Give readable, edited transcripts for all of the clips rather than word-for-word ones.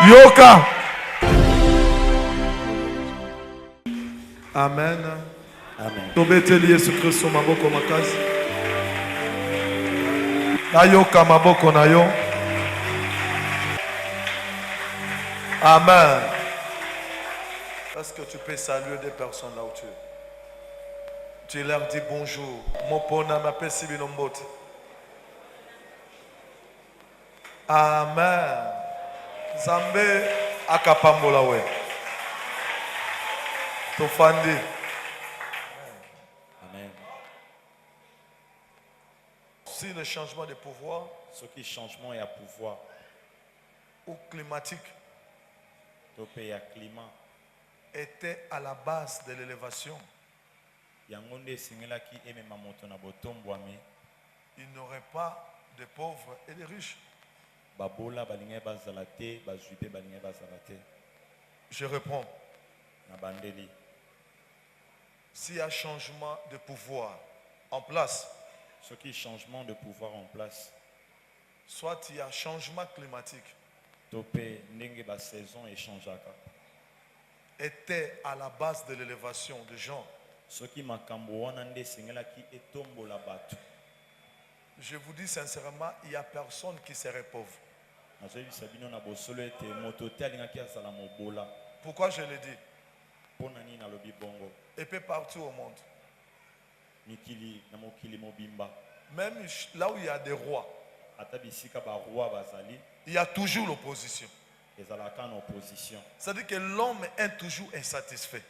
Yoka. Amen. Amen. Tobeteli Yesu Kristo maboko makazi. Nayoka maboko na yo. Amen. Est-ce que tu peux saluer des personnes là où tu es? Tu leur dis bonjour. Mopona m'appelle Sibinombote. Amen. Zambé akapambola we. Tofandi. Amen. Si le changement de pouvoir, Ce qui changement et à pouvoir, ou climatique, topé à climat, était à la base de l'élévation, yangonde singela ki eme mamoto na botombo ami, il n'aurait pas de pauvres et de riches. babola balinge bazalate, bazuipe balinge bazalate. Je réponds. Na bandeli. S'il y a changement de pouvoir en place, Ce qui changement de pouvoir en place, soit il y a changement climatique, topé ndenge ba saison échangeaka. était à la base de l'élévation des gens. Ce qui makambo wana nde singela ki etombola batu. Je vous dis sincèrement, il n'y a personne qui serait pauvre. Pourquoi je le dis? Et puis partout au monde. Même là où il y a des rois, il y a toujours l'opposition. C'est-à-dire que l'homme est toujours insatisfait.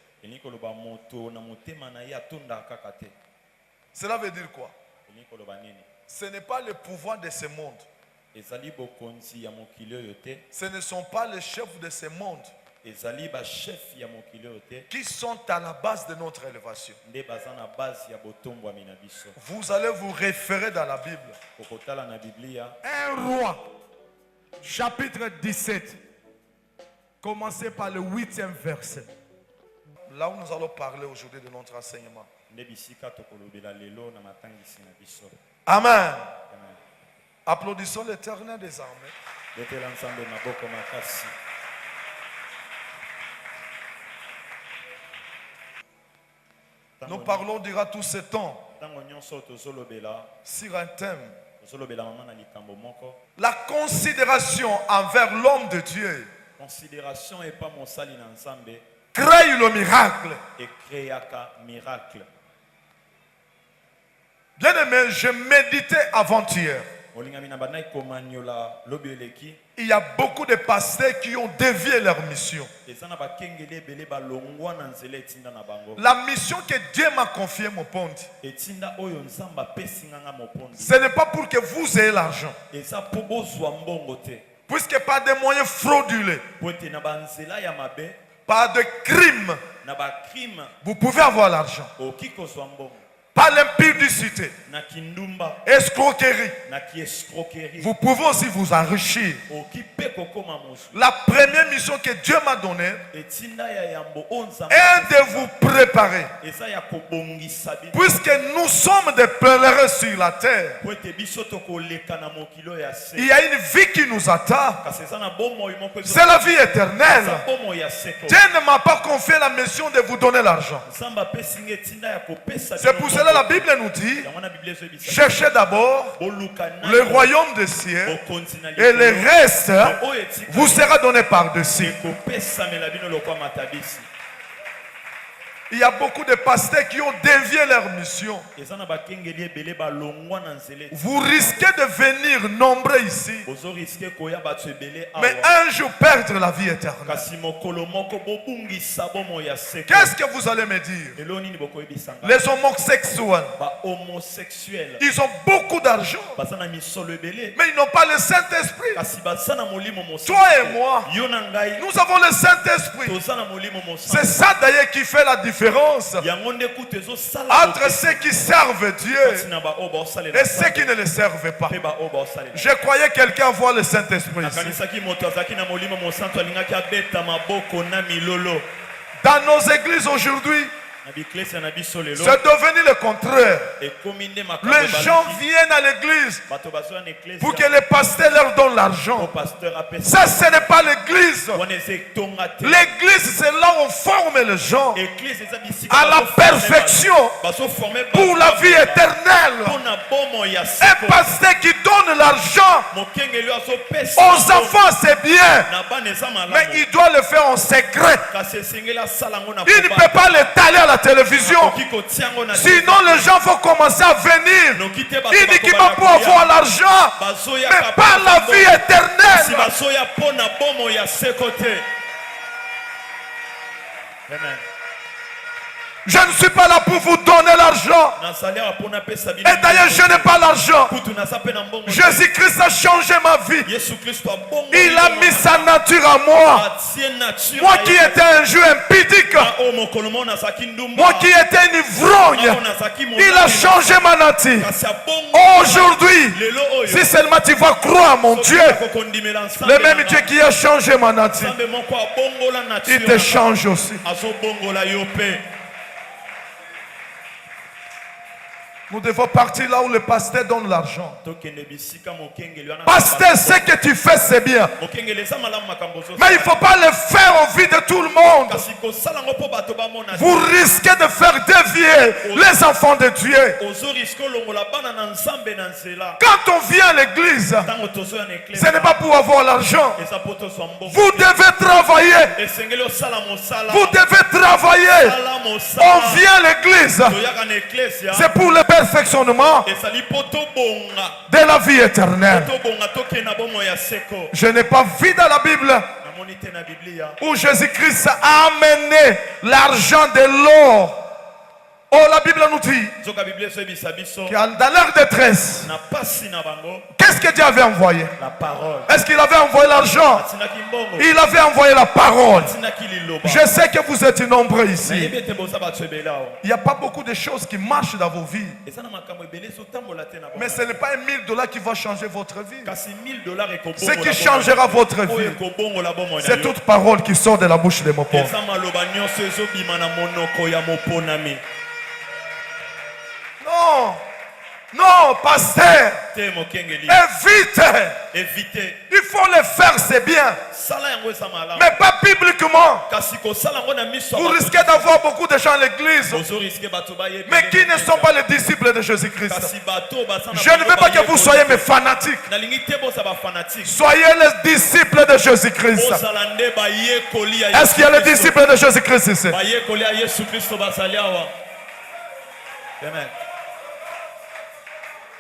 Cela veut dire quoi? Ce n'est pas le pouvoir de ce monde. Ce ne sont pas les chefs de ce monde ezali ba chef ya mokili oyo te qui sont à la base de notre élévation. nde baza na base ya botombwami na biso. Vous allez vous référer dans la Bible. Okotala na Biblia 1 Roi, chapitre 17. Commencez par le 8e verset. Là où nous allons parler aujourd'hui de notre enseignement. nde bisika tokolobela lelo na matangisi na biso. Amen. Amen. Applaudissons l'Éternel des armées. Betela nzambe maboko makasi. Nous parlons durant tout ce temps Tango nyonso tozolobela sur un thème. tozolobela mama na likambo moko. La considération envers l'homme de Dieu Considération et pas mosali na nzambe crée le miracle. ekreaka miracle. Bien aimé, je méditais avant-hier. Olingami na bandaki komanyola lobi eleki Il y a beaucoup de pasteurs qui ont dévié leur mission. eza na bakengeli ebele balongwa na nzela etinda na bango. La mission que Dieu m'a confiée, mon ponte, Etinda oyo nzambe apesi nganga mopondi ce n'est pas pour que vous ayez l'argent. eza mpo bozwa mbongo te Puisque par des moyens frauduleux, po ete na banzela ya mabe par des crimes, na bacrime vous pouvez avoir l'argent. okoki kozwa mbongo Par l'impudicité, na kindumba escroquerie, na kiescroquerie vous pouvez aussi vous enrichir. okoki mpe kokoma mosu. La première mission que Dieu m'a donnée etinda ya yambo oyo nzambe est de vous préparer. eza ya kobongisa bino Puisque nous sommes des pèlerins sur la terre, po ete biso tokoleka na mokili oyo ya se il y a une vie qui nous attend. kasi eza na bomoi moko C'est la vie éternelle. eza bomoi ya seko. Dieu ne m'a pas confié la mission de vous donner l'argent. nzambe apesi nga etinda ya kopesa C'est pour cela la Bible nous dit, yango na biblia ezoyebisa cherchez d'abord boluka le royaume des cieux bokonzi na et le likolo reste oyo etika vous sera donné par-dessus. ekopesamela bino lokwa matabisi. Il y a beaucoup de pasteurs qui ont dévié leur mission. eza na bakengeli ebele balongwa na nzela eti. Vous risquez de venir nombreux ici, ozoriske koya bato ebele mais awa un jour perdre la vie éternelle. kasi mokolo moko bobungisa bomoi ya seko. Qu'est-ce que vous allez me dire? elo nini bokoyebisa nga Les homosexuels, bahomosexuel ils ont beaucoup d'argent, baza na misolo ebele mais ils n'ont pas le Saint-Esprit. kasi baza na molimo mosantu. Toi et moi, yo na ngai nous avons le Saint-Esprit. toza na molimo C'est mosantu. ça d'ailleurs qui fait la différence yango nde kutu ezosala entre ceux qui servent Dieu na baoyo baosalela et ceux qui ne le servent pas. mpe baoyo baosalela. Je croyais quelqu'un voir le Saint-Esprit ici. nakanisaki moto azalaki na molimo mosantu alingaki abeta maboko na milolo Dans nos églises aujourd'hui, na biklesi na biso lelo c'est devenu le contraire. ekomi nde makambo Les gens ebalaki. viennent à l'église bato bazoya na eklesi pour que le pasteur leur donne po l'argent. pasteur apesa Ça, ce n'est pas l'église. wana eza etonga te. L'église, c'est là où on forme les gens eklesi eza bisika à la bazoforme perfection bazoforme pour la vie éternelle. mpona bomo ya Un seko. pasteur qui donne l'argent mokengeli oyo azopesa aux enfants, c'est bien, na bana eza mais malamu il doit le faire en secret. kasi esengeli asala yango na Il ne peut pas l'étaler à la télévision. okoki kotia yango na Sinon, les gens vont commencer à venir noki te bato uniquement pour bakobalaka avoir l'argent, bazoyaka mais pas la vie si éternelle. bazoya mpona bomo ya seko te. Amen. Je ne suis pas là pour vous donner l'argent. nazali awa mpona apesa bino Et d'ailleurs, je n'ai pas l'argent. kutu naza mpe na mbongo te. Jésus-Christ a changé ma vie. yesu kristo abongo Il a mis sa nature à moi. atie nature Moi na qui ye. étais un jeu impudique, Na oyo mokolo mo nazalaki ndumba moi qui étais une ivrogne, Awa nazalaki il a monani. changé ma nature. kasi abongo Aujourd'hui, lelo oyo si seulement tu vas croire à mon Dieu, kokondimela nzambe le même na Dieu nga. qui a changé ma nature, nzambe moko abongola nature il te na nga. change aussi. azobongola yo mpe. Nous devons partir là où le pasteur donne l'argent. tokende bisika mokengeli wana Pasteur, ce que tu fais, c'est bien. mokengeli eza malamu makambo ozosala. Mais il ne faut pas le faire au vu de tout le monde. kasi kosala ngo mpo bato bamona te. Vous risquez de faire dévier les enfants de Dieu. ozoriske olongola bana na nzambe na nzela. Quand on vient à l'église, ntango tozoya na eklesi ce n'est pas pour avoir l'argent. eza mpo tozwa mbongo Vous te. devez travailler. esengeli osala mosala. Vous devez travailler. Sala On mosala. vient à l'église. toyaka na eklesia C'est pour le perfectionnement ezali mpo tobonga de la vie éternelle. tobonga tokende na bomo ya seko. Je n'ai pas vu dans la Bible namoni te na biblia où Jésus-Christ a amené l'argent de l'or Oh, la Bible nous dit Zoka Bible so ebisa biso. que dans leur détresse, Na pasi na bango. qu'est-ce que Dieu avait envoyé? La parole. Est-ce qu'il avait envoyé l'argent? Atinaki mbongo. Il avait envoyé la parole. Atinaki liloba. Je sais que vous êtes nombreux Na ici. yebe te bosa ba tsebela o. Il n'y a pas beaucoup de choses qui marchent dans vos vies. Eza na makambo ebele so tambola te na bango. Mais ce n'est pas $1000 qui va changer votre vie. Kasi $1000 ekobongo. Ce qui changera votre vie, ekobongo la bomo. c'est toute parole qui sort de la bouche de mon père. Eza maloba nyonso ezobima na monoko ya moponami. Non, non, pasteur, Te mokengeli. évite. Éviter. Il faut le faire, c'est bien. Sala yango eza malamu. Mais pas bibliquement. Kasi kosala yango na miso. Vous risquez d'avoir beaucoup de gens à l'église, Ozo risque bato baye. mais qui ne sont pas les disciples de Jésus-Christ. Kasi bato basana. Je ne veux pas que vous soyez mes fanatiques. Na lingi te bosa ba fanatique. Soyez les disciples de Jésus-Christ. Bozala nde baye koli ya. Est-ce qu'il y a les disciples de Jésus-Christ ici? Baye koli ya Yesu Kristo basali awa. Amen.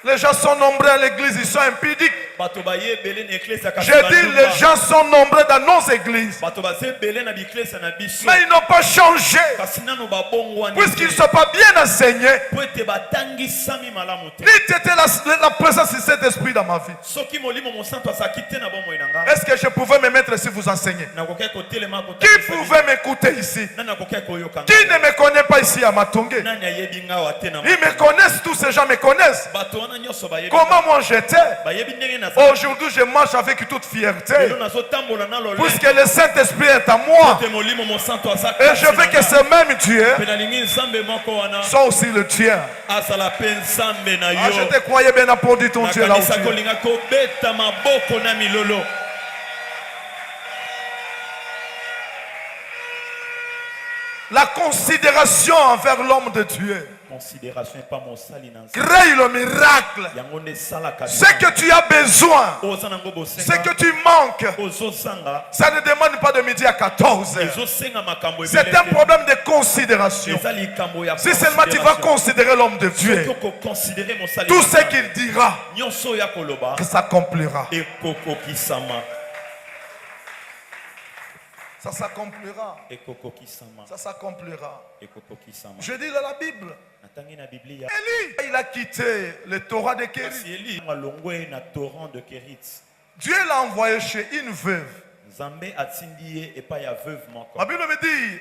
Les gens sont nombreux à l'église, ils sont impudiques. Bato baye belé na église ya kasi. J'ai dit, les gens sont nombreux dans nos églises. Bato base belé na église na biso. Mais ils n'ont pas changé. Kasi nano ba bongo Puisqu'ils ne sont pas bien enseignés. po ete batangi sami malamu te. Ni était la présence de cet esprit dans ma vie. Soki molimo mosanto asaki te na bomoi na nga. Est-ce que je pouvais me mettre si vous enseignez? Nakoki kotelema ko. Qui pouvait m'écouter ici? Nani akoki koyoka. Qui ne me connaît pas ici à Matungé? Nani ayebi nga wa te na. Ils me connaissent, tous ces gens me connaissent. Bato wana nyonso bayebi. Comment moi j'étais? Bayebi ndenge na. Aujourd'hui, je marche avec toute fierté. Lelo nazotambola na lolenge. Puisque le Saint-Esprit est à moi. Te molimo mosanto asaka. Et je veux que ce même Dieu penalingi nzambe moko wana. soit aussi le tien. Asala pe nzambe na Ah, je yo. te croyais bien applaudi ton Dieu là où Nakanisa tu es. kolinga kobeta maboko na milolo. La considération envers l'homme de Dieu. Considération pas mon sali na nzambe. Crée le miracle. Yango nde sala ka. Ce que tu as besoin, Ozanango ce bosenga. que tu manques, Ozosanga. ça ne demande pas de midi à 14 heures. Ezosenga makambo C'est un problème de considération. Eza likambo ya Si seulement tu vas considérer l'homme de Dieu, considérer mon sali. tout ce qu'il dira, nyonso ya koloba que s'accomplira. ekokokisama. Ça s'accomplira. Ekokokisama. Ça s'accomplira. Ekokokisama. Je dis dans la Bible, Natangi na Biblia. Élie, il a quitté le Torah de Kérit. Kasi Eli malongwe na torrent de Kérit. Dieu l'a envoyé chez une veuve. Nzambe atindi ye epai ya veuve moko. La Bible me dit,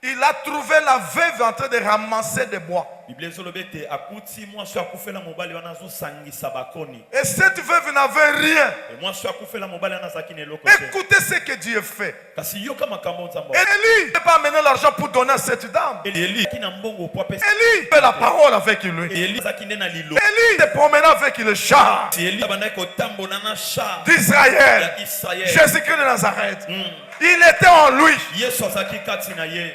il a trouvé la veuve en train de ramasser des bois. Biblia ezoloba ete akuti mwasi akufela mobali wana azosangisa bakoni. Et cette veuve n'avait rien. E mwasi akufela mobali wana azalaki na eloko te. Écoutez ce que Dieu fait. Kasi yoka makambo nzambe. Élie n'a pas amené l'argent pour donner à cette dame. Eli kina mbongo po apesa. Élie fait la parole avec lui. Eli azalaki nde na lilo. Élie se promenait avec le char Si Eli abandaki kotambola na char d'Israël. ya Israël. Jésus-Christ de Nazareth. Il était en lui. Yesu azalaki kati na ye.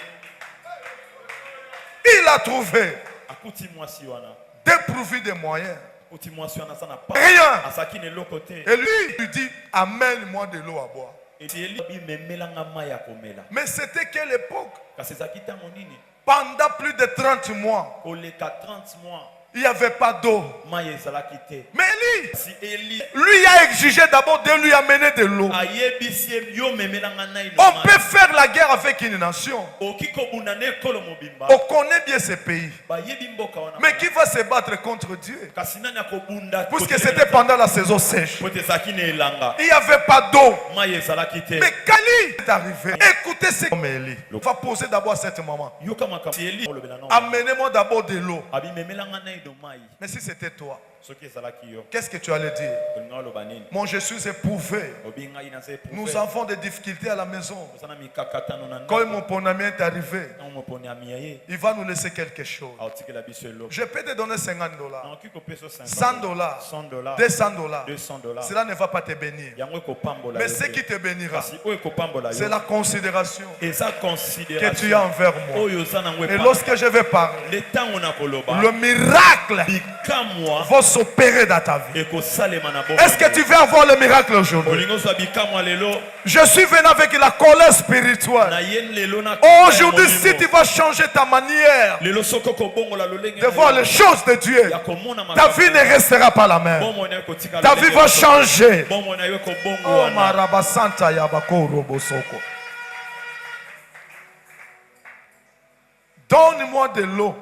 Il a trouvé, Akuti mwasi wana. dépourvu de moyens. Akuti mwasi wana sana pa. Rien. Azalaki na eloko te. Et lui dit, amène-moi de l'eau à boire. Eti Eli bimemelanga mai ya komela. Mais c'était quelle époque? Kasi ezalaki ntango nini? Pendant plus de 30 mois, Koleka 30 mois. il n'y avait pas d'eau. Mai ezalaki te. Mais Élie, Si Eli lui a exigé d'abord de lui amener de l'eau. ayebisi ye yo memelanga nai On peut faire la guerre avec une nation. oki kobunda na ekolo mobimba. On connaît bien ce pays. Bayebi mboka wana. Mais qui va se battre contre Dieu? Kasi nani akobunda? Puisque c'était pendant la saison sèche. Po ete ezalaki na elanga. Il n'y avait pas d'eau. Mai ezalaki te. Mais Kali est arrivé. Écoutez ce que Élie va poser d'abord à cet moment. Yoka makambo. Si Eli olobela no. Amenez-moi d'abord de l'eau. Abimemelanga nai do mai. Mais si c'était toi, Soki ezalaki yo. qu'est-ce que tu allais dire? Olinga oloba nini? Moi, je suis éprouvé. Obinga ina se eprouve. Nous avons des difficultés à la maison. Osana mikakatano na Quand ndako. mon ami est arrivé, Ntango moponi amia ye. il va nous laisser quelque chose. Aotikela biso eloko. Je peux te donner $50, Naoki kopesa 100 $100. dollars, $100. $200. $200. Cela ne va pas te bénir. Yango ekopambola Mais yo ce te. qui te bénira, Kasi oyo ekopambola c'est yo. la considération Eza que tu as considération. envers moi. Oyo oza nango Et epa. lorsque je vais parler, Le ntango na koloba. le miracle Bikamwa va s'opérer dans ta vie. ekosalema na bomoi. Est-ce que tu veux avoir le miracle aujourd'hui? Olingo ozwa bikamwa lelo. Je suis venu avec la colère spirituelle. Na ye lelo na Aujourd'hui, si tu vas changer ta manière lelo soko kobongola lolenge de voir les choses de Dieu, ya komona ta makambo. vie ne restera pas la même. Bomoi na yo kotika Ta lolenge vie va ya changer. bomoi na yo ekobongo Oh, wana. marabasanta yabako robosoko. Donne-moi de l'eau.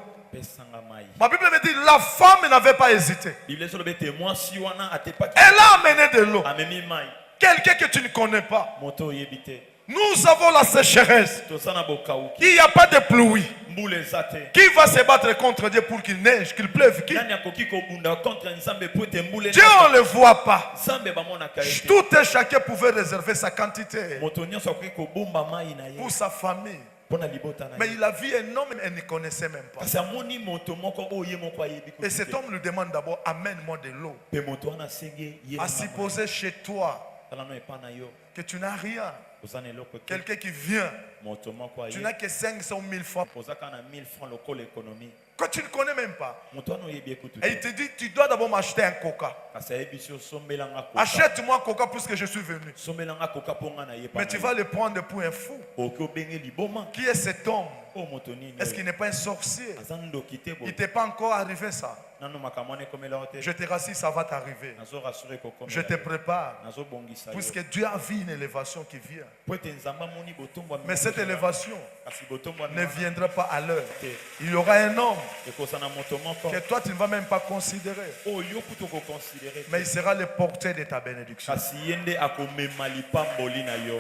Ma Bible me dit la femme n'avait pas hésité. Bible ezobe te mwasi wana atepaki Elle a amené de l'eau. amemi mai Quelqu'un que tu ne connais pas. moto oyebi te Nous avons la sécheresse. tosana bokauki Il n'y a pas de pluie. mbula eza te. Qui va se battre contre Dieu pour qu'il neige, qu'il pleuve? Qui? Nani akoki kobunda contre nzambe po ete mbula Dieu, on ne le voit pas. nzambe bamonaka ye te. Tout et chacun pouvait réserver sa quantité moto nyonso akoki kobomba mai na ye pour sa famille. mpo na libota na Mais ye il a vu un homme et ne connaissait même pas. kasi amoni moto moko oyo ye moko ayebi Et cet homme lui demande d'abord, amène-moi de l'eau. mpe moto wana asenge ye À supposer chez toi tala no epa na yo que tu n'as rien. oza na eloko te Quelqu'un qui vient, moto moko tu aye n'as que 500 000 francs ozaka na 1000 francs lokola économie que tu ne connais même pas. moto wana oyebi ekutu Et il te te dit, tu dois d'abord m'acheter un coca. kasi ayebi si osombelanga koka Achète-moi un coca puisque je suis venu. sombelanga koka mpo nga na ye Mais tu vas le prendre pour un fou. oki obenge liboma Qui est cet homme? o moto nini Est-ce qu'il n'est pas un sorcier? aza ndoki te Il boye t'est pas encore arrivé ça. nano makambo wana ekomela yo te Je te rassure, ça va t'arriver. nazorassure Je te kokomela prépare. nazobongisa yo Puisque Dieu a vu une élévation qui vient. po ete nzambe amoni botombo ya Mais cette mikolo. élévation kasi botombo ya ne mikolo viendra pas à l'heure. te Il y aura un homme ekozala moto moko que toi tu ne vas même pas considérer. oyo kutu okoconsidere Mais il sera le porteur de ta bénédiction. kasi ye nde akomema lipamboli na yo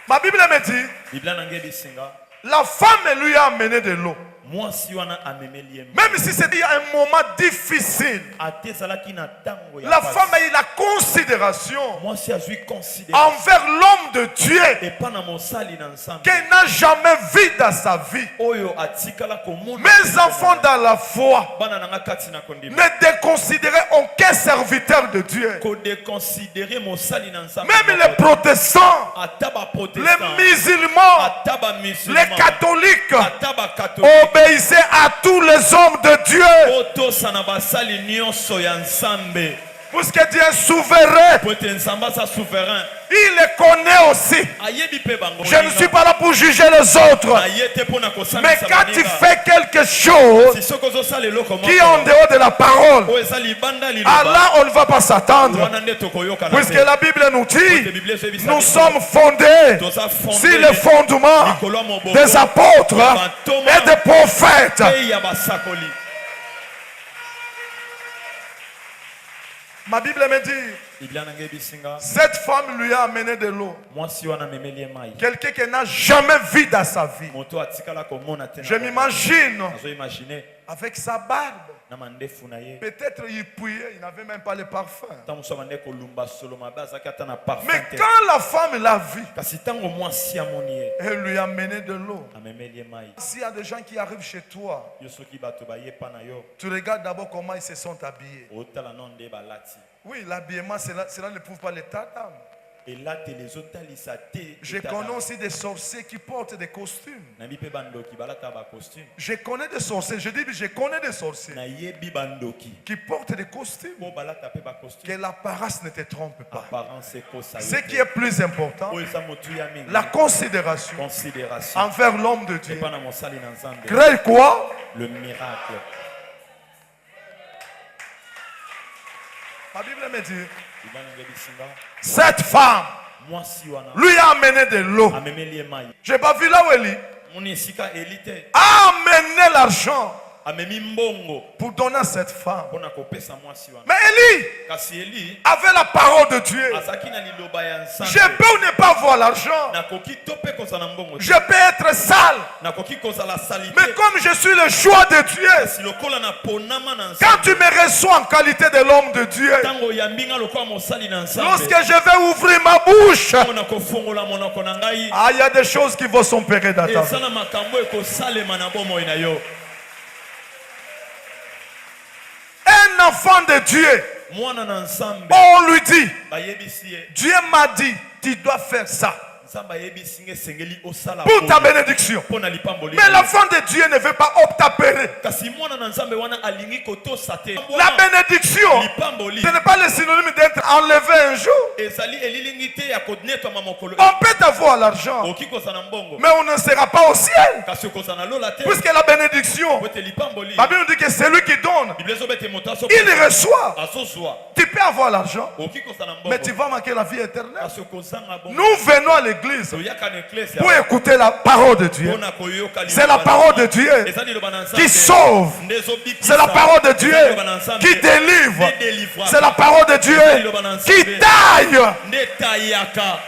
Ma Bible me dit, biblia nange bisinga la femme lui a amené de l'eau. mwasi wana amemeli ye Même si c'était un moment difficile, ate ezalaki na ntango ya la pasi. femme a eu la considération mwasi azwi considéré envers l'homme de Dieu epa na mosali na nzambe qu'elle n'a jamais vu dans sa vie. oyo atikala komona Mes enfants dans la foi, bana nanga kati na kondima ne déconsidérez aucun serviteur de Dieu. kodeconsidere mosali na nzambe Même les protestants, ata les baprotestant musulmans, ata les bamusulman catholiques, ata bakatolike obéissez à tous les hommes de Dieu. otosana basali nyonso ya nzambe Puisque Dieu est souverain, po ete nzambe aza souverain il les connaît aussi. ayebi mpe bango Je ne suis pas là pour juger les autres. aye te mpo na Mais kosamisa quand tu baninga fais quelque chose si soki ozosala eloko qui est en moko dehors de la parole, oyo eza libanda liloba Allah, on ne va pas s'attendre. wana nde tokoyokana Puisque te la Bible nous Parce que dit, Bible ezobisa nous biso, sommes fondés toza fondé sur les fondements likolo ya moboko des apôtres et des prophètes. mpe ya basakoli Ma Bible me dit, biblia nange bisinga cette femme lui a amené de l'eau. mwasi wana amemeli ye mai Quelqu'un qui n'a jamais vu dans sa vie. moto atikala komona te Je m'imagine azoimagine avec sa barbe. na mandefu na ye Peut-être il puait, il n'avait même pas le parfum. ntango mosu abande kolumba solo mabe azalaki ata na parfum Mais te quand la femme l'a vu, kasi ntango mwasi amoni ye elle lui a amené de l'eau. amemeli ye mai S'il y a des gens qui arrivent chez toi, yo soki bato bayepa na yo tu regardes d'abord comment ils se sont habillés. otala no nde balati Oui, l'habillement, cela ne prouve pas l'état d'âme. elateli ezotalisa te Je connais aussi des sorciers qui portent des costumes. nayebi mpe bandoki balata bacostume Je connais des sorciers, je dis, je connais des sorciers nayebi bandoki qui portent des costumes. mpo balata mpe bacostume Que l'apparence ne te trompe pas. apparence ekosa Ce qui est plus important, oyo eza motuya mingi la considération considération envers l'homme de Dieu. epa na mosali na nzambe Crée quoi? le miracle Ma Bible me dit, biblia nange bisinga cette femme mwasi wana lui a amené de l'eau. amemeli ye mai Je n'ai pas vu là où elle est. moni esika eli te A amené l'argent amemi mbongo pour donner à cette femme. mpo na kopesa mwasi wana Mais Élie kasi eli avait la parole de Dieu. azalaki na liloba ya Je nzambe peux ou ne pas avoir l'argent. nakoki to mpe kozala mbongo te Je peux être sale. nakoki kozala sali Mais te comme je suis le choix de Dieu, kasi lokola na ponama na quand nzambe tu me reçois en qualité de l'homme de Dieu, ntango oyambi nga lokola mosali na nzambe lorsque je vais ouvrir ma bouche, ntango nakofongola monoko na ngai ah, il y a des choses qui vont s'opérer dans ta eza vie. na makambo ekosalema na bomoi na yo Un enfant de Dieu, mwana na nzambe on lui dit, bayebisi ye Dieu m'a dit, tu dois faire ça nzambe ayebisi nga esengeli osala pour ta boye bénédiction. mpo na lipamboli Mais l'enfant de Dieu ne veut pas obtempérer. kasi mwana na nzambe wana alingi kotosa te La bénédiction, lipamboli ce n'est pas le synonyme d'être enlevé un jour. ezali elilingi te ya konetwama mokolo On peut avoir l'argent, okoki kozala na mbongo mais on ne sera pas au ciel. kasi okozala na lola te Puisque la bénédiction, po ete lipamboli la Bible nous dit que c'est lui qui donne, biblia ezoba ete moto il reçoit. azozwa Tu peux avoir l'argent, okoki kozala na mais tu mbongo vas manquer la vie éternelle. kasi okozanga bongo Nous venons à l'église l'église toyaka na eklese pour écouter la parole de Dieu. mpona koyoka C'est la parole de Dieu eza liloba na qui nzambe sauve. nde ezobikisa. C'est la parole de Dieu Eza liloba na nzambe qui délivre. nde délivraka. C'est la parole de Dieu Eza liloba na qui nzambe taille. nde tayaka.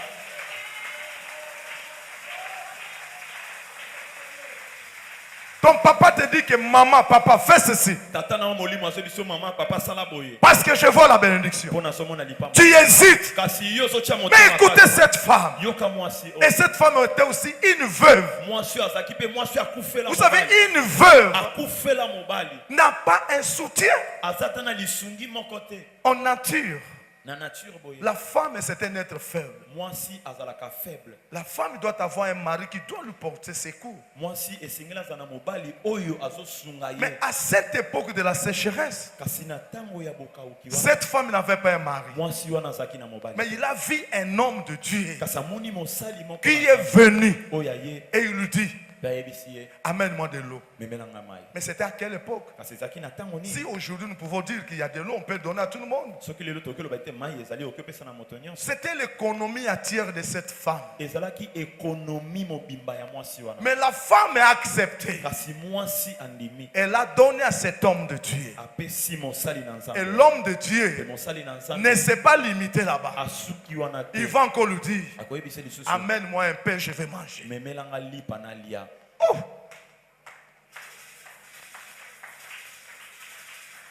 Ton papa te dit que maman, papa, fais ceci. tata na molimo azo biso mama papa sala boye Parce que je vois la bénédiction. mpona somona lipamba. Tu hésites. kasi yo ozotia Mais motema écoutez kati. cette femme. yoka mwasi Et cette femme était aussi une veuve. mwasi oyo azalaki mpe mwasi akufela Vous savez, mobali. une veuve akufela mobali n'a pas un soutien aza ta na lisungi moko te en nature. na nature boye. La femme, c'est un être faible. mwasi azalaka faible. La femme doit avoir un mari qui doit lui porter secours. mwasi esengeli aza na mobali oyo azosunga Mais ye. à cette époque de la sécheresse, kasi na ntango ya bokauki wana cette femme n'avait pas un mari. mwasi wana azalaki na mobali. Mais il a vu un homme de Dieu kasi amoni mosali moko qui na est venu oyo aye et il lui dit, mpe ayebisi ye amène-moi de l'eau. memelanga mai. Mais c'était à quelle époque? kasi ezalaki na ntango Si nini aujourd'hui nous pouvons dire qu'il y a de l'eau, on peut donner à tout le monde. soki lelo tokoki oloba ete mai ezali okoki opesa na moto nyonso. C'était l'économie atière de cette femme. ezalaki ekonomi mobimba ya mwasi wana. Mais la femme a accepté. kasi mwasi andimi Elle a donné à cet homme de Dieu. apesi mosali na Et nzambe. l'homme de Mpe Dieu mosali na nzambe ne s'est pas limité là-bas. asuki wana te. Il va encore lui dire, akoyebisa lisusu amène-moi un pain, je vais manger. memelanga lipa na lia. Oh!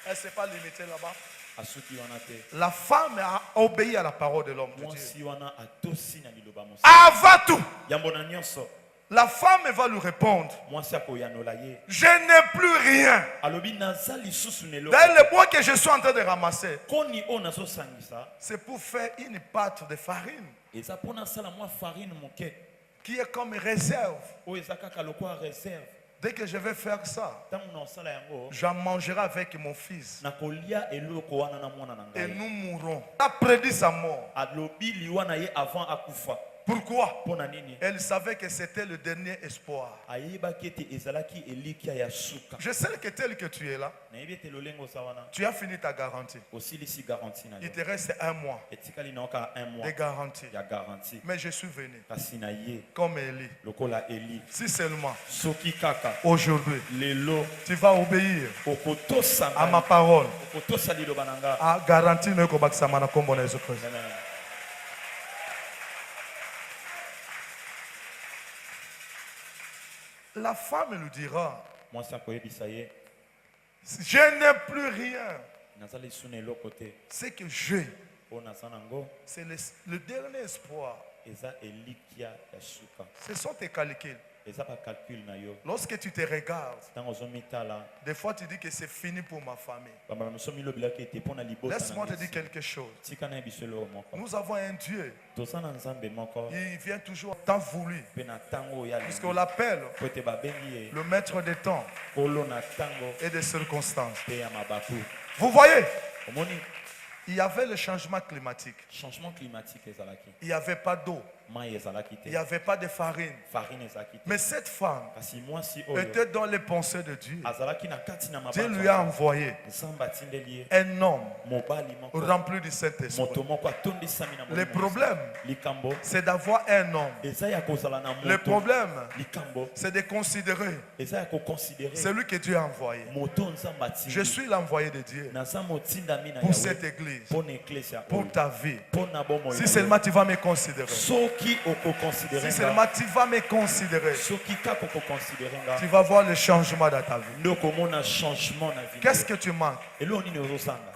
Elle ne s'est pas limitée là-bas. asuki wana te. La femme a obéi à la parole de l'homme de Dieu. mwasi wana atosi na liloba mosali. Avant tout, yambo na nyonso la femme va lui répondre, mwasi akoyanola ye je n'ai plus rien. alobi naza lisusu na eloko Dans le bois que je suis en train de ramasser, koni oyo nazosangisa c'est pour faire une pâte de farine eza mpona asala mwa farine moke qui est comme réserve. oyo eza kaka lokola réserve. Dès que je vais faire ça, ntango na osala yango j'en mangerai avec mon fils nakolia eloko wana na mwana na et ngai. nous mourrons. Elle a prédit sa mort. alobi liwa na ye avant akufa. Pourquoi? mpona nini Elle savait que c'était le dernier espoir. ayebaki ete ezalaki elikia ya suka. Je sais que tel que tu es là, nayebi ete lolenge oza wana tu as fini ta garantie. osilisi garanti na Il yo. te reste un mois etikali na yo kaka 1 de mois garantie. ya garanti. Mais je suis venu kasi na ye comme Élie. lokola eli Si seulement soki kaka aujourd'hui lelo tu vas obéir okotosa à ma ngai, parole, okotosa liloba na nga. à garantie ne kobakisama na kombo na Yesu Kristo. Amen. La femme lui dira, mwasi akoyebisa ye je n'ai plus rien. naza lisu na eloko te Ce que j'ai, mpo naza nango c'est le dernier espoir. eza elikia ya suka. Ce sont tes calculs. eza bacalcule na yo. Lorsque tu te regardes, ntango ozomitala des fois tu dis que c'est fini pour ma famille. bambala moso milobelaki ete mpo na libota Laisse-moi te na dire Messi. quelque chose. tika na yebiso eloko moko Nous avons un Dieu. toza na nzambe moko Il vient toujours tant voulu. mpe na ntango oyo Puisqu'on alingi l'appelle po ete babengi ye le maître des temps kolo na ntango et des circonstances. mpe ya mabaku. Vous voyez, omoni il y avait le changement climatique. changement climatique ezalaki Il n'y avait pas d'eau. mai ezalaki Il n'y te avait pas de farine. farine ezalaki te Mais cette femme kasi mwasi oyo était dans les pensées de Dieu. azalaki na kati na Dieu mabaku lui a envoyé nzambe atindeli ye un homme mobali moko rempli du Saint-Esprit. moto moko atondisami na Le Molimo problème, Mosantu. likambo c'est d'avoir un homme. eza ya kozala na Le moto. problème, likambo c'est de considérer eza ya koconsidere celui que Dieu a envoyé. moto nzambe atindi. Je suis l'envoyé de Dieu naza motindami na pour Yawe cette église, mpo na eklese ya pour oyo ta vie. mpo na bomoi Si na yo. seulement tu vas me considérer, soki okoconsidere si nga seulement tu vas me considérer, soki kaka okoconsidere nga tu vas voir le changement dans ta vie. nde okomona changement na vie na Qu'est-ce yo. que tu manques? eloko nini ozosanga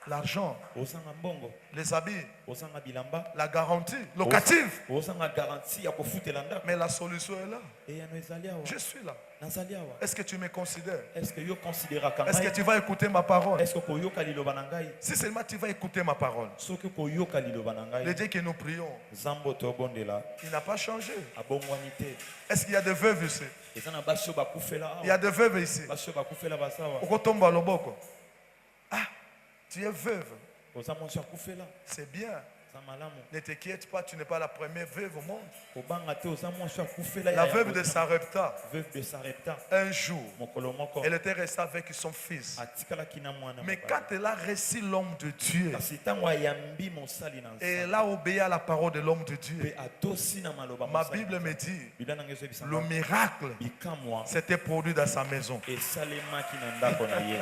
L'argent, ozanga mbongo les habits, ozanga bilamba la garantie locative. ozanga garanti ya kofutela ndako Mais la solution est là. eyano ezali awa Je suis là. nazali awa Est-ce que tu me considères? est-ce que yo considéraka Est-ce que ngai tu vas écouter ma parole? est-ce que koyoka liloba na ngai Si seulement tu vas écouter ma parole. soki koyoka liloba na Le ngai Dieu que nous prions, nzambe tobondela il n'a pas changé. abongwani te Est-ce qu'il y a des veuves ici? eza na basi oyo bakufela Il y a awa des veuves ici. basi oyo bakufela baza awa Okotomba loboko. Ah, tu es veuve. oza mwasi akufela C'est bien. Ne t'inquiète pas, tu n'es pas la première veuve au monde. Obanga te oza mwasi akufela La ya veuve yango de te. Sarepta, Veuve de Sarepta. un jour, Mokolo moko. elle était restée avec son fils. Atikalaki na mwana Mais mobali. quand elle a reçu l'homme de Dieu, Kasi ntango ayambi mosali na et nzambe, elle a obéi à la parole de l'homme de mpe Dieu, atosi na maloba ma mosali na Bible me Nzambe. dit, Biblia na ngai ezobisaka, le miracle bikamwa s'était produit dans sa maison. esalemaki na ndako na ye.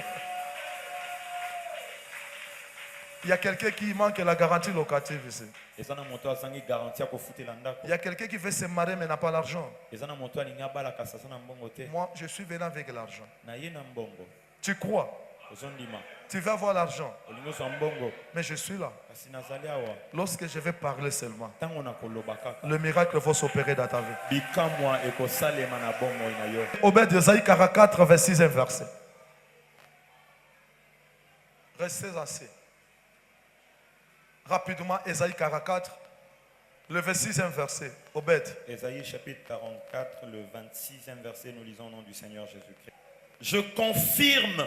Il y a quelqu'un qui manque la garantie locative ici. Eza na moto azangi garanti ya kofutela ndako. Il y a quelqu'un qui veut se marier mais n'a pas l'argent. Eza na moto alingi abalaka sasa na mbongo te. Moi, je suis venu avec l'argent. Na ye na mbongo. Tu crois? Ozondima. Tu vas avoir l'argent. Olingi ozwa mbongo. Mais je suis là. Kasi nazali awa. Lorsque je vais parler seulement, Ntango na koloba kaka. le miracle va s'opérer dans ta vie. Bikamwa ekosalema na bomoi na yo. Obed Esaïe 44, verset 6 verset. Restez assis. Rapidement, Esaïe 44, le 26e verset. Obed. Ésaïe chapitre 44, le 26e verset, nous lisons au nom du Seigneur Jésus-Christ. Je confirme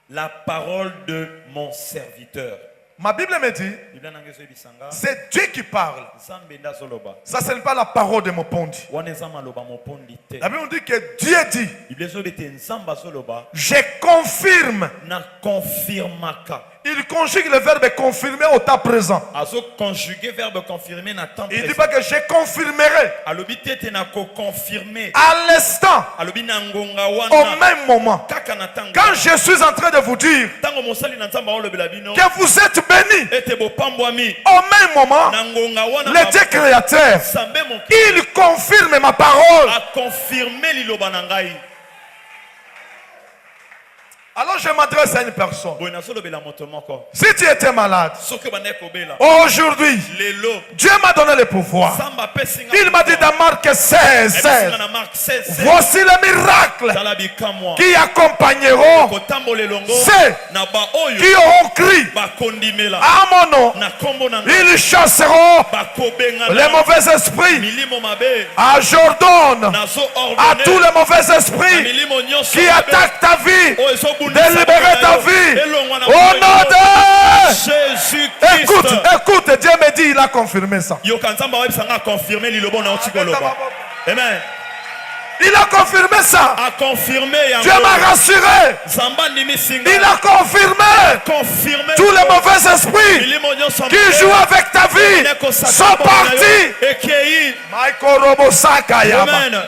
la parole de mon serviteur. Ma Bible me dit, Biblia na ngai ezobisanga, c'est Dieu qui parle. Nzambe nde azoloba. Ça, ce n'est pas la parole de mon pondi. Wana eza maloba mopondi te. La Bible dit que Dieu dit, Biblia ezobi ete Nzambe azoloba je confirme. na confirmaka. Il conjugue le verbe confirmer au temps présent. Azo conjugué verbe confirmer na temps Il ne dit présent. pas que je confirmerai Alobi te ete na ko confirmer. à l'instant, Alobi na ngonga au wana. même moment. Kaka na tango. Quand je suis en train de vous dire Tango mosali na Nzambe olobela bino. que vous êtes bénis, Ete bopambwami. au même moment, Na ngonga wana. le Dieu créateur, Nzambe moki. il confirme ma parole. A confirmé liloba na ngai. Alors je m'adresse à une personne. Boye nazolobela moto moko. Si tu étais malade, Soki bande kobela. aujourd'hui, Lelo. Dieu m'a donné le pouvoir. Samba pesinga. Il m'a dit dans Marc 16, 16, na Marc 16. voici les miracles Tala bikamwa. qui accompagneront Kotambola elongo. ceux Na ba oyo. qui auront crié Bakondimela. à mon nom. Na kombo na ngai. Ils chasseront Bakobenga. les mauvais esprits Milimo mabe. à Jordan, Nazo à ordonné. tous les mauvais esprits Milimo nyonso. qui attaquent ta vie, O ezobundisa de libérer ta vie. Au nom de... Jésus-Christ. Écoute, écoute, Dieu me dit, il a confirmé ça. Yoka Nzambe webisanga confirmer lilobo na otikoloba. Amen. Il a confirmé ça. A confirmé yango. Dieu m'a rassuré. Zamba ndimisinga. Il a confirmé. Confirmé. Tous les mauvais esprits Milimo nyonso qui jouent avec ta vie sont partis. Ekei. Michael Robosaka Yaba. Amen.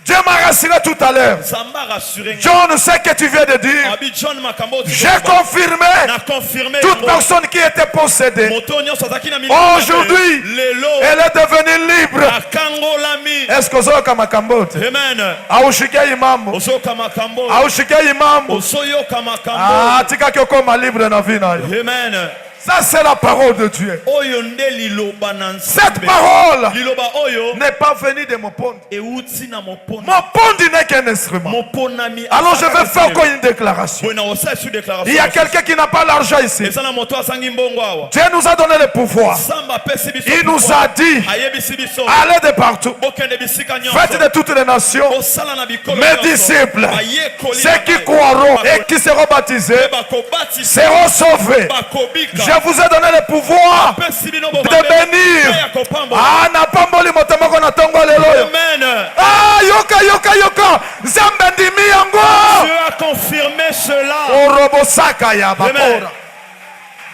Dieu m'a rassuré tout à l'heure. Zamba rassuré. John, ce que tu viens de dire, Abi John Makambo. j'ai confirmé Na confirmé. toute personne qui était possédée. Moto nyonso azaki na milimo. Aujourd'hui, Lelo. elle est devenue libre. Akangolami. Est-ce que vous avez Makambote? Amen. Aushike imambo. Osoka makambo. Aushike imambo. Osoyoka makambo. Ah, tika kyokoma libre na vie na yo. Amen. Ça, c'est la parole de Dieu. Oyo nde liloba na Cette Nzambe. parole Liloba oyo n'est pas venue de mon pont. euti na mopona. Mon pont n'est qu'un instrument. Moponami. Alors je vais faire encore une déclaration. Bona osa sur déclaration. Il y a quelqu'un qui n'a pas l'argent ici. Ezana moto asangi mbongo awa. Dieu nous a donné le pouvoir. Samba pesi biso. Il nous a dit, ayebisi biso. allez de partout. Bokende bisika nyonso. Faites de toutes les nations Osala na bikolo. mes disciples. Bayekoli. Ceux qui croiront et qui seront baptisés Bakobati. seront sauvés. Bakobika. Je vous ai donné le pouvoir de bénir. Ah, na pamboli motomoko na tongo lelo. Amen. Ah, yoka yoka yoka. Nzambe ndimi yango. Dieu a confirmé cela. Orobosaka ya bakora.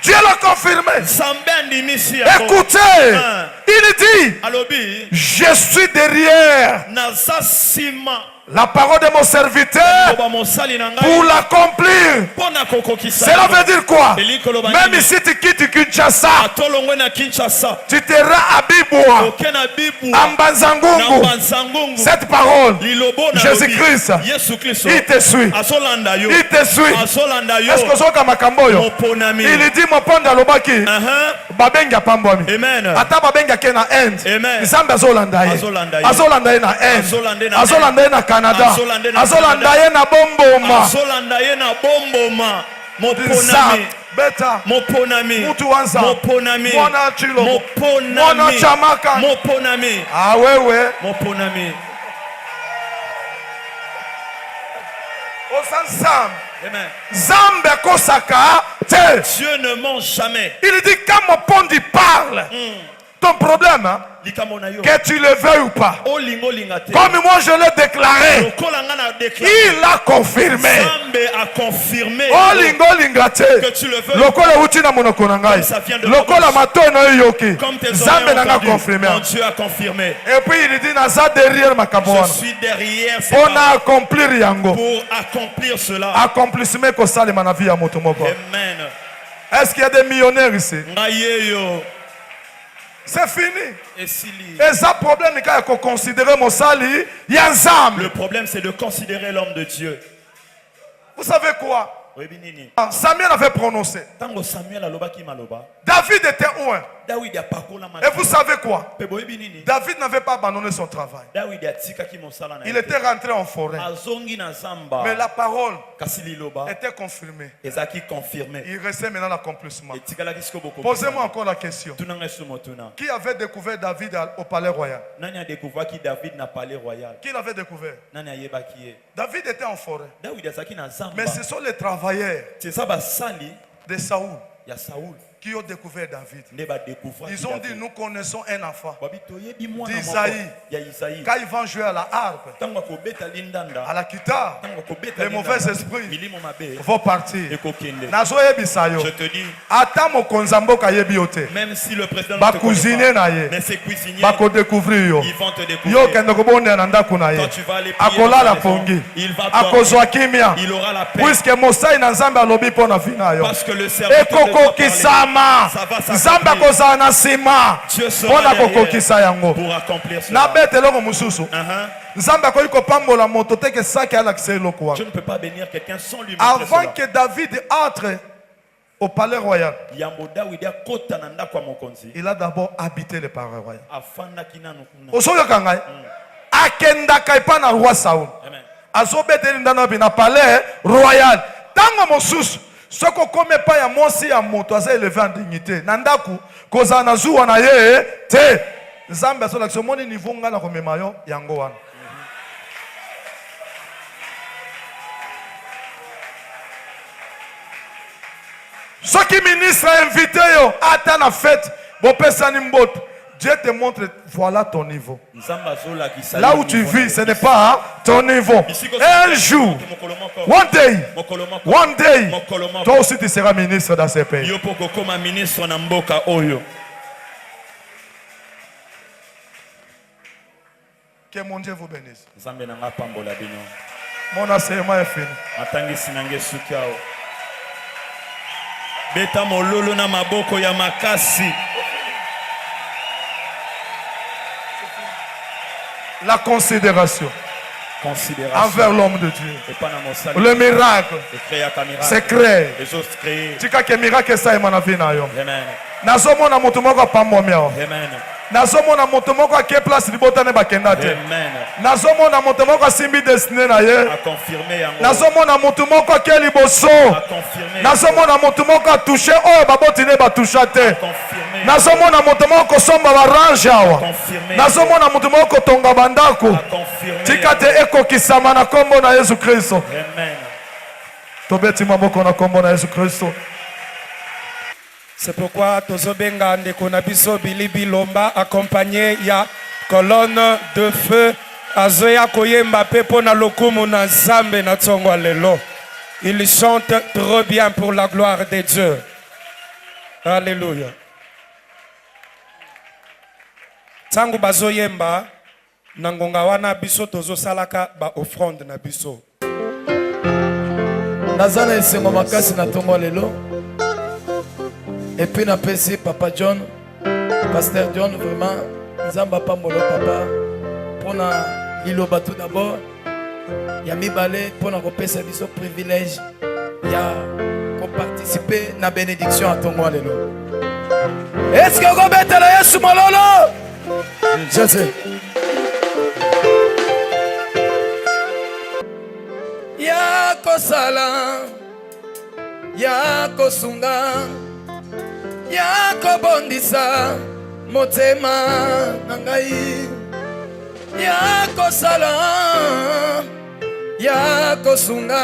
Dieu l'a confirmé. Écoutez, il dit, Alobi. je suis derrière Nazasima. la parole de mon serviteur pour l'accomplir. Cela veut dire quoi? Même si tu quittes Kinshasa, tu te rends à Bibwa, à Mbanzangungu. Cette parole, Jésus-Christ, il te suit. Il te suit. Est-ce que c'est comme Makamboyo? Il dit mon pont d'Alobaki. Babenga pambwami. Ata babenga ke na end. Nzambe azolanda ye. Azolanda ye na end. Azolanda ye na Canada. Azolanda ye na bomboma. Azolanda ye na bomboma. Moponami. Beta. Moponami. Mutu wanza. Moponami. Mwana chilo. Moponami. Mwana chamaka. Moponami. Ah wewe. Moponami. Amen. Zambe kosaka te. Dieu ne ment jamais. Il dit quand mon pondi parle, ton problème, hein, que tu le veuilles ou pas, comme moi je l'ai déclaré, il a confirmé. Oh lingo lingate, lokola uti na monoko na ngai, lokola mato na yoki, Zambe nanga confirmé. Dieu a confirmé. Et puis il dit naza derrière ma kabona. Je suis derrière ces On a accompli yango. pour accomplir cela. Accomplissement ko sale na vie ya moto moko. Amen. Est-ce qu'il y a des millionnaires ici? Ngayeyo. C'est fini. Et s'il Et ça problème il faut considérer mon sali yanzam. Le problème c'est de considérer l'homme de Dieu. Vous savez quoi? Ah, Samuel avait prononcé. David était loin. Et vous savez quoi? David n'avait pas abandonné son travail. Il était rentré en forêt. Mais la parole était confirmée. Il restait maintenant l'accomplissement. Posez-moi encore la question. Qui avait découvert David au palais royal? Qui l'avait découvert? David était en forêt. Mais ce sont les travailleurs de Saoul qui ont découvert David. Ils ont dit nous connaissons un enfant d'Isaïe. Quand ils vont jouer à la harpe, à la guitare, les mauvais esprits vont partir. Je te dis, même si le président ne te connaît pas, mais ses cuisiniers, ils vont te découvrir. Quand tu vas aller prier dans la maison, il va dormir. Il aura la paix. Parce que le serviteur de Dieu Nzambe akozala na sima mpona kokokisa yango. Nabeta eloko mosusu. Nzambe akoki kopambola moto te ke saki alakisa eloko wana. Je ne peux pas bénir quelqu'un sans lui. Avant que David entre au palais royal, il a d'abord habité le palais royal. Osoyoka ngai akendaka epa na roi Saoul. Azobeteli ndana na palais royal. Tango mosusu soko kome pa ya mosi ya moto asa élevé en dignité nandaku koza na zuwa na ye te Nzambe asola kiso moni niveau ngana komema yo yango wana. Soki ministre invité yo ata na fête bo pesani mboto, Dieu te montre voilà ton niveau. Là où tu vis, ce n'est pas ton niveau. Un jour, one day, toi aussi tu seras ministre dans ce pays. Que mon Dieu vous bénisse. Mon enseignement est fini. Beta mololo na maboko ya makasi. La considération envers l'homme de Dieu. Le miracle. C'est créé. Tu sais que le miracle ça est mon vie na yo. Nazomona moto moko pamomia. Nazomona moto moko a place libota ne bakenda te. Nazomona moto moko simbi destiné na ye. Nazomona moto moko a liboso. Nazomona moto moko a touché oh baboti ne ba toucha te. Nazomona moto moko somba baranja awa. Nazomona moto moko tonga bandako. Tikate eko kisama na kombo na Yesu Kristo. Amen. Tobeti maboko na kombo na Yesu Kristo. C'est pourquoi Tozobenga ndeko na biso Bilibi Lomba accompagné ya colonne de feu azoya koyemba pepo na lokumu na Nzambe na tsongo lelo. Il chante trop bien pour la gloire de Dieu. Alléluia. Tangu bazoyemba na ngonga wana biso tozo salaka ba offrande na biso. Nazana esengo makasi na tongo lelo. Et puis na pesi Papa John, Pasteur John, vraiment Nzamba pambolo papa pona liloba tout d'abord. Ya mibale pona ko pesa biso privilège ya ko participer na bénédiction à tongo lelo. Est-ce que ko betela Yesu mololo? Je sais. Ya ko sala ya ko sunga ya kobondisa motema na ngai ya kosala ya kosunga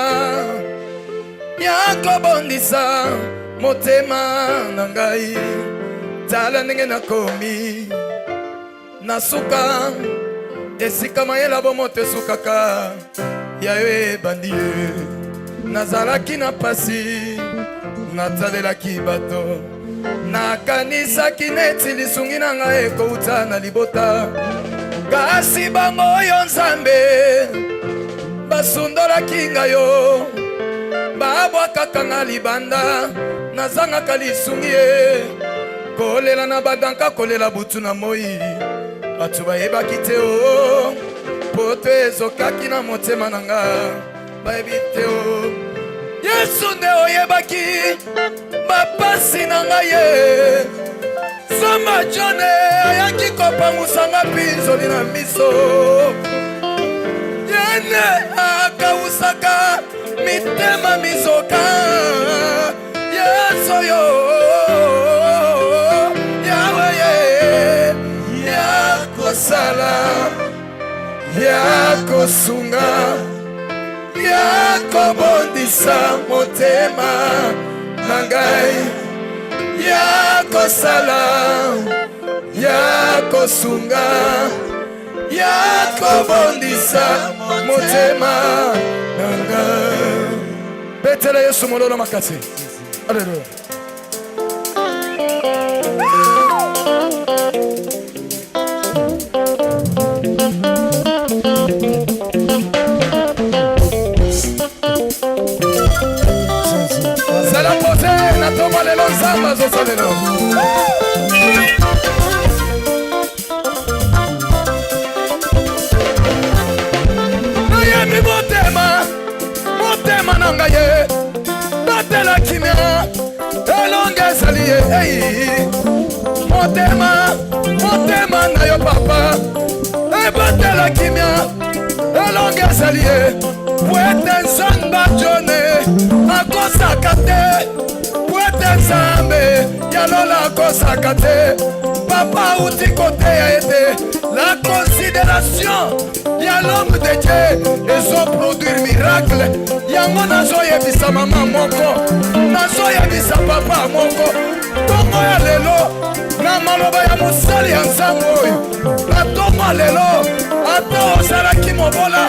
ya kobondisa motema na ngai. Tala ndenge nakomi nasuka esika mayela bomoto esukaka yayo ebandi ye. Nazalaki na pasi natalelaki bato nakanisaki neti lisungi na ngai ekouta na libota. Kasi bango oyo Nzambe basundolaki ngai yo babwakaka nga libanda nazangaka lisungi ye. Kolela na badanka kolela butu na moi bato bayebaki te o poto ezokaki na motema na nga bayebi te o. Yesu nde oyebaki bapasi na ngai ye. Samba jone ayaki kopangusanga pinzoli na miso. Yene akawusaka mitema mizoka. Yesu yo yawe ye yakosala yakosunga yakobondisa motema na ngai. Yakosala yakosunga yakobondisa motema na ngai. Betela Yesu mololo makasi. Alleluia. Zala pose na toma lelo Nzamba zosa lelo. Nayembi motema na ngai ye. Batela kimia elonge ezali ye. Motema na yo papa ebatela kimia elonge ezali ye. Pwete Nzamba jone akosaka te. Pwete Nzambe yalola akosaka te. Papa uti kote ya ete la considération ya l'homme de Dieu ezo produire miracle. Yango nazo yebisa mama moko nazo yebisa papa moko tongo ya lelo na maloba ya mosali ya Nzambe oyo. Atongo lelo ata ozalaki mobola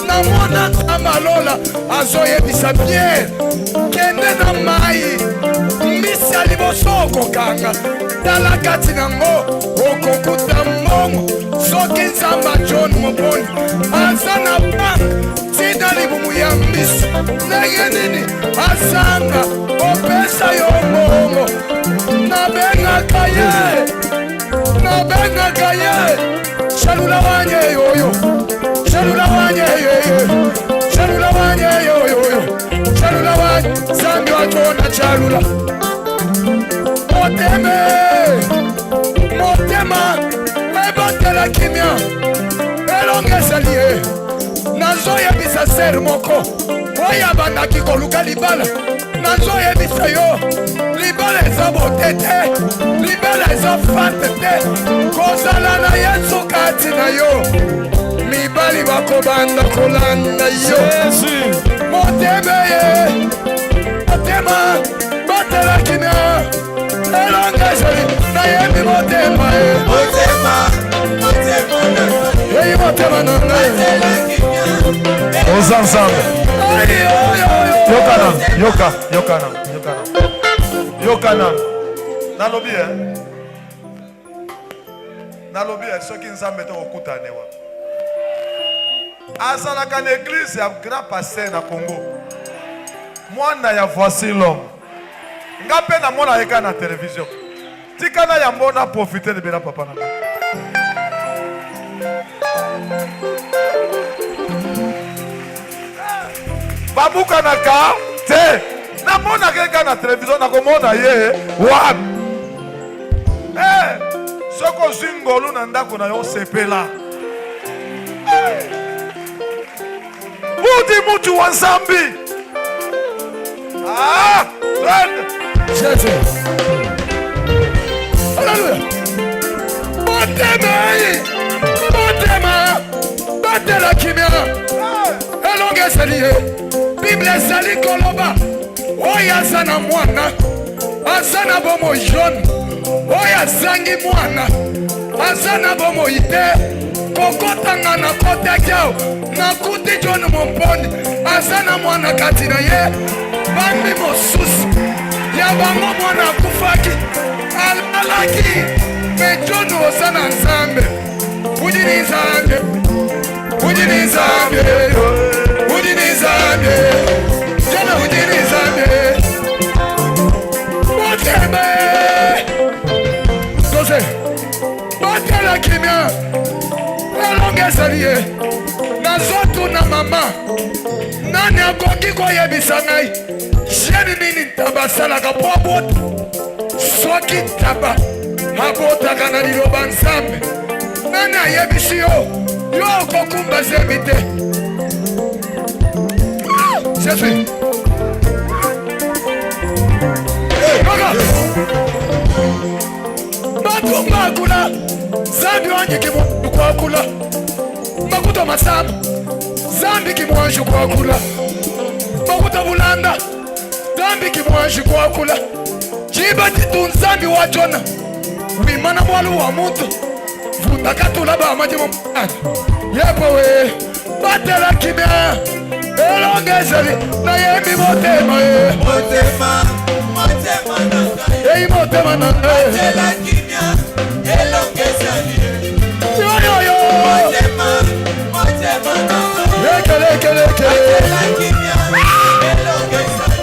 na mwana amalola azo yebisa Pierre kende na mai mbisi ya liboso okokanga tala kati nango okokuta mbongo. Soki Nzamba John moboni aza na bank tina libumu ya mbisi ndenge nini asanga opesa yo mbongo. Nabengaka ye shalula wanye yoyo shalula wanye yoyo shalula wanye yoyo shalula wanye Nzambe watona chalula motema ebatela kimia elonge ezali ye. Nazoyebisa ser moko oyo abandaki koluka libala. Nazoyebisa yo libala eza bote te libala eza fate te. Kozala na Yesu kati na yo mibali bakobanda kolanda yo. Motema ye motema batela kimia elonge ezali nayembi motema ye. Hey, motema na ngai Oza Nzambe. Yokana. Nalobi soki Nzambe to okutane wa. Azalaka na église ya grand pasteur na Congo. Mwana ya voici l'homme. Ngape na mona yeka na télévision. Tikana ya mbona profiter de bela papa na. Babuka na ka te. Na mona keka na télévision na komona ye. Wa. Soko zingolu na ndako na yo sepela. Budi mutu wa Nzambi. Jésus. Alléluia. Motema batela kimia elonge ezali ye bible ezali koloba oyo aza na mwana aza na bomoi jaune oyo azangi mwana aza na bomoi te kokotanga na kota kyao nakuti John Momponi aza na mwana kati na ye bambi mosusu ya bango mwana akufaki alalaki me John oza na nzambe udini nzambe udini nzambe udini nzambe jana udini nzambe moteme dose batela kimia elonge ezali ye nazotuna mama nani akoki koyebisa ngai jeni nini ntaba asalaka po abota soki ntaba abotaka na liloba nzambe nani ayebisi yo yo okokumba zembi te Jésus kaka batumba akula zambi wanyi kimwanju kwa akula makuta masamu zambi kimwanju kwa akula makuta bulanda zambi kimwanju kwa akula jiba titu nzambi wa Jona wimana mwalu wa mutu vutakatula ba majimo mwana yepo we batela kimia elonge ezali na yembi motema ye motema na ngai motema na ngai batela kimia elonge ezali yoyoyo motema na ngai lekele batela kimia elonge ezali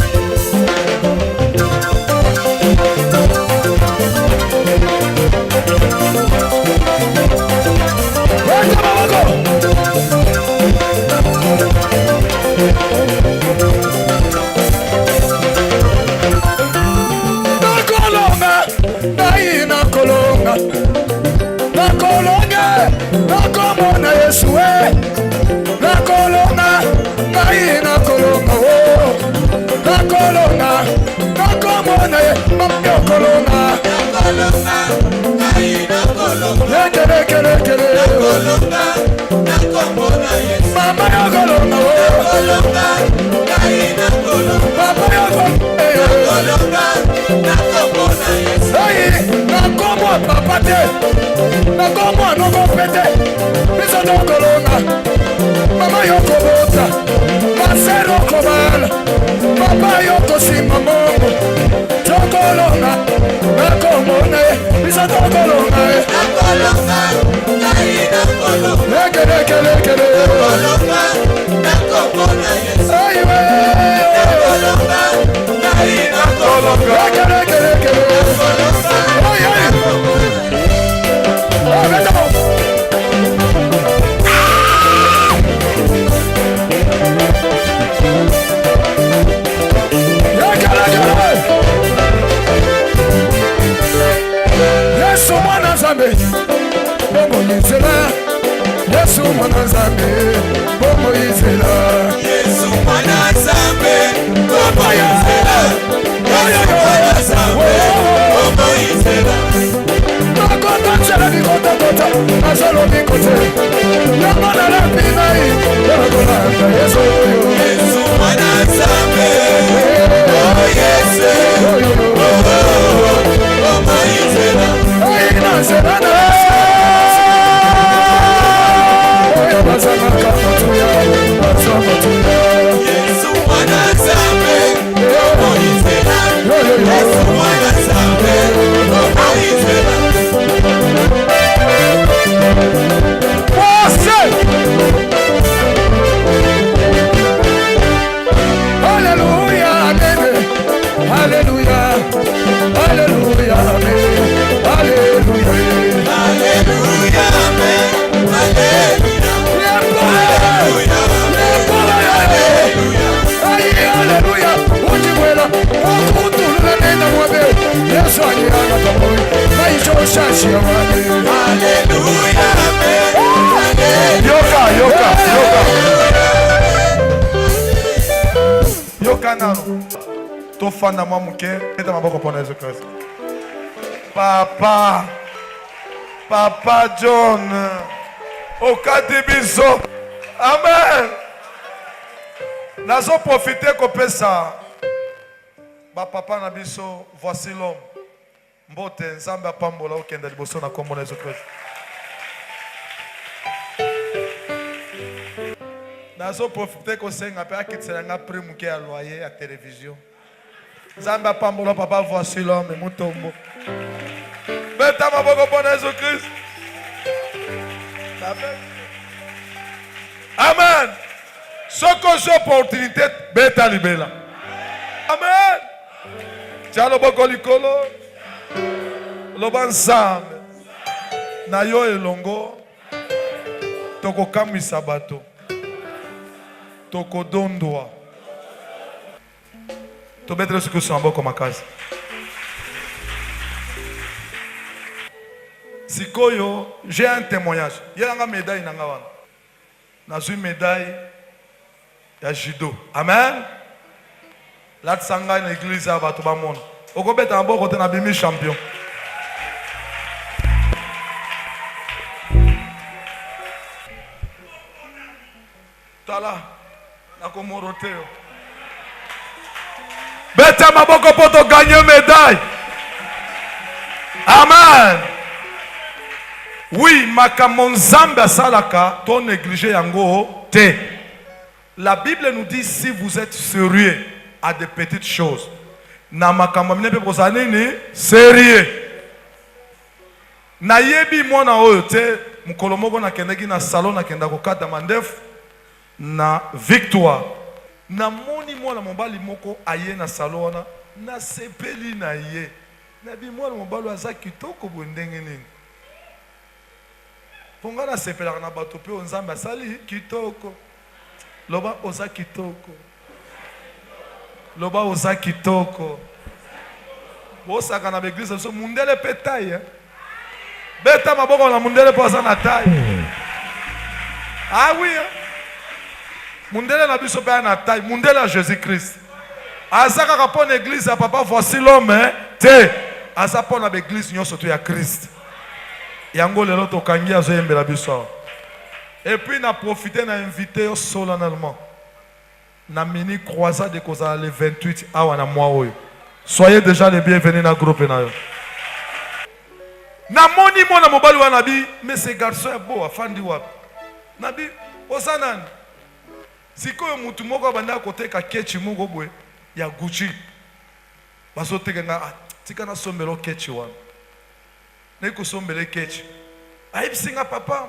nakomona Yesu nakolonga ngai nakolonga nakolonga nakomona mama yokolonga ngai nakolonga lekelekele nakolonga nakomona Yesu mama yokolonga ngai nakolonga mama yokolonga nakomona Yesu ai nakomwa papa te nakomwa noko pete biso tokolonga mama yokobota masero kobala papa yokosima mongo tokolonga nakomona biso tokolonga nakolonga ngai nakolonga lekelekele nakolonga nakomona Yesu aiwe nakolonga ngai nakolonga lekelekele nakolonga Yesu mwana Nzambe bongo yizela Yesu mwana Nzambe bongo yizela Yesu mwana Nzambe bongo yizela Yesu mwana Nzambe bongo yizela Nakota chela bikota kota Nazalo bikote Yamana la pinai Yakola Yesu Yesu mwana Nzambe bongo yizela bongo yizela Aina zelana Yesu mwana Nzambe bongo yizela Yesu mwana Nzambe bongo yizela Hallelujah, amen. Hallelujah, hallelujah, amen. Hallelujah, hallelujah, amen. Hallelujah, hallelujah. Ujiwela, ukutulula nenda mwabe. Yesu aliana pamoja. Maisha ushashi ya mwabe. Hallelujah, amen. Yoka. Yoka nano. Tofanda mwa muke. Eta maboko pona Yesu Kristo. Papa John. Okati biso. Amen. Nazo profiter kopesa ba papa na biso voici l'homme. Mbote nzambe apambola okenda liboso na kombo na Yesu Kristo. Nazo profiter kosenga pe akitsela nga prime ke ya loyer ya télévision. Nzambe apambola papa voici l'homme mutombo. Beta maboko pona Yesu Kristo. Amen. Soko so opportunité beta libela. Amen. Tialo boko likolo. Loba nzambe. Na yo elongo. Toko kamisa bato. Toko dondwa. To betre ce que sur boko makazi. Sikoyo, j'ai un témoignage. Il y a une médaille dans une médaille de judo. Amen. Là, tsanga dans l'église à Batobamon. Au côté en bon côté na bimi champion. Tala, na komorote. Beta maboko poto gagner médaille. Amen. Oui, makambo nzambe salaka, ton négligé yango te. La Bible nous dit si vous êtes sérieux à des petites choses, na makambo mine pe kozana ni sérieux. Na yebi mwana oyo te mukolo moko na kendeki na salon na kenda kokata mandefu na Victoire. Na moni mwana mobali moko aye na salon wana na sepeli na ye. Na bi mwana mobali aza kitoko bondenge nini. Pongana sepela na bato pe nzambe asali kitoko. Loba oza kitoko. Loba oza kitoko. Osaka na l'église so mundele pe taille. Beta maboko na mundele po aza na taille. Ah oui. Mundele na biso pe na taille, mundele à Jésus-Christ. Azaka ka pona église ya papa voici l'homme te. Asa pona l'église nyoso to ya Christ. Yango lelo to kangi azo yembela biso. Et puis na profiter na invité solennellement. Na mini croisade de koza le 28 awa na mois oyo. Soyez déjà les bienvenus dans le groupe na yo. Na moni mona mobali wana bi mais ce garçon est beau afandi wapi. Nabi osanan. Sikoyo mutu moko banda koteka kechi moko boye ya Gucci. Baso teka nga tika na sombelo kechi wana. Neko sombele kechi. Ayi singa papa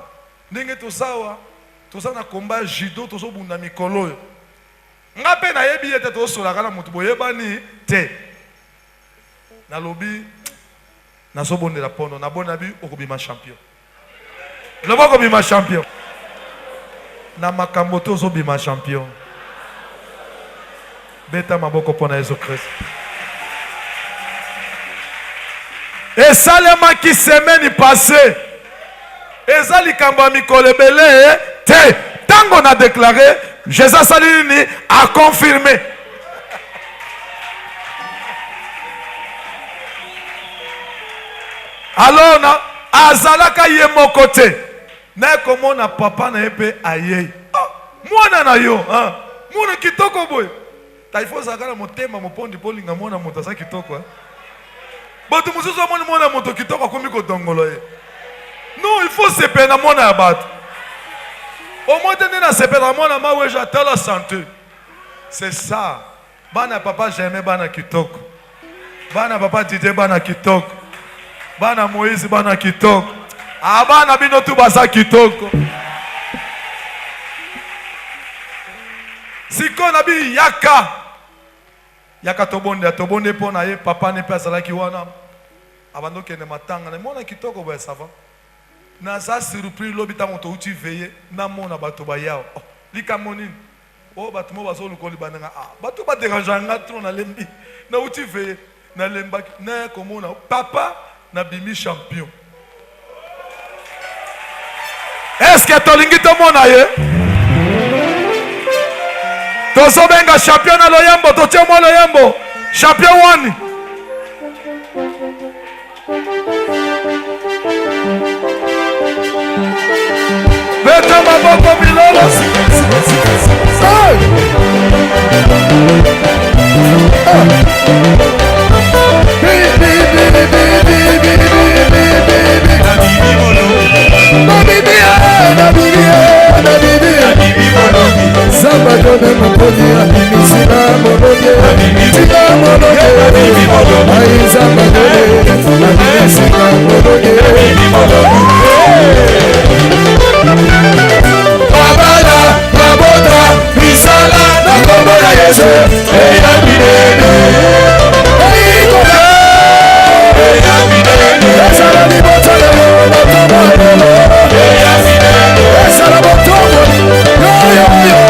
ndenge tosawa toza na combat judo tozo bunda mikolo. Nga pe na yebi ete to sola kana mutu boyebani te. Na lobi na so bonde la pono na bona bi okobima champion. Lobo okobima champion. Na makambo to zo bima champion. Beta maboko pona Yesu Christ. Et salema qui semaine passée. Ezali kamba mikolo belé te. Tango na déclaré Jésus Salini a confirmé. Alors na azalaka ye mokote. Na komona papa na epe aye. Mwana na yo, mwana kitoko boy. Taifo zakala motema mopondi polinga mwana moto sa kitoko. Boto mususu mwana moto kitoko komi ko dongolo ye. Non, il faut se payer na mwana ya bato. Au moins donné na se payer na mwana ma weja tala santé. C'est ça. Bana papa j'aimais bana kitoko. Bana papa Didier bana kitoko. Bana Moïse bana kitoko. Abana bino tu basa kitoko. Siko na bi yaka. Yaka tobonde pona ye papa ne pesa la ki wana. Abando kene matanga na mona kitoko ba sava. Na sa surpris lobita moto uti veiller na mona bato ba yao. Lika monini. Oh bato mo bazo lukoli bananga. Bato ba déranger nga trop na lembi. Na uti veiller na lemba na komona papa na bimi champion. Est-ce que tolingi to mona ye? Tozo benga champion na loyambo, to tie mo loyambo. Champion wani. Beta maboko bilolo. Sabadone moponi abimisina molonge tika molonge ai sabadone abimisina molonge babala babota bisala na kombo ya Yesu eya binene eikola eya binene esala libota ya motomo eya binene esala motomo yo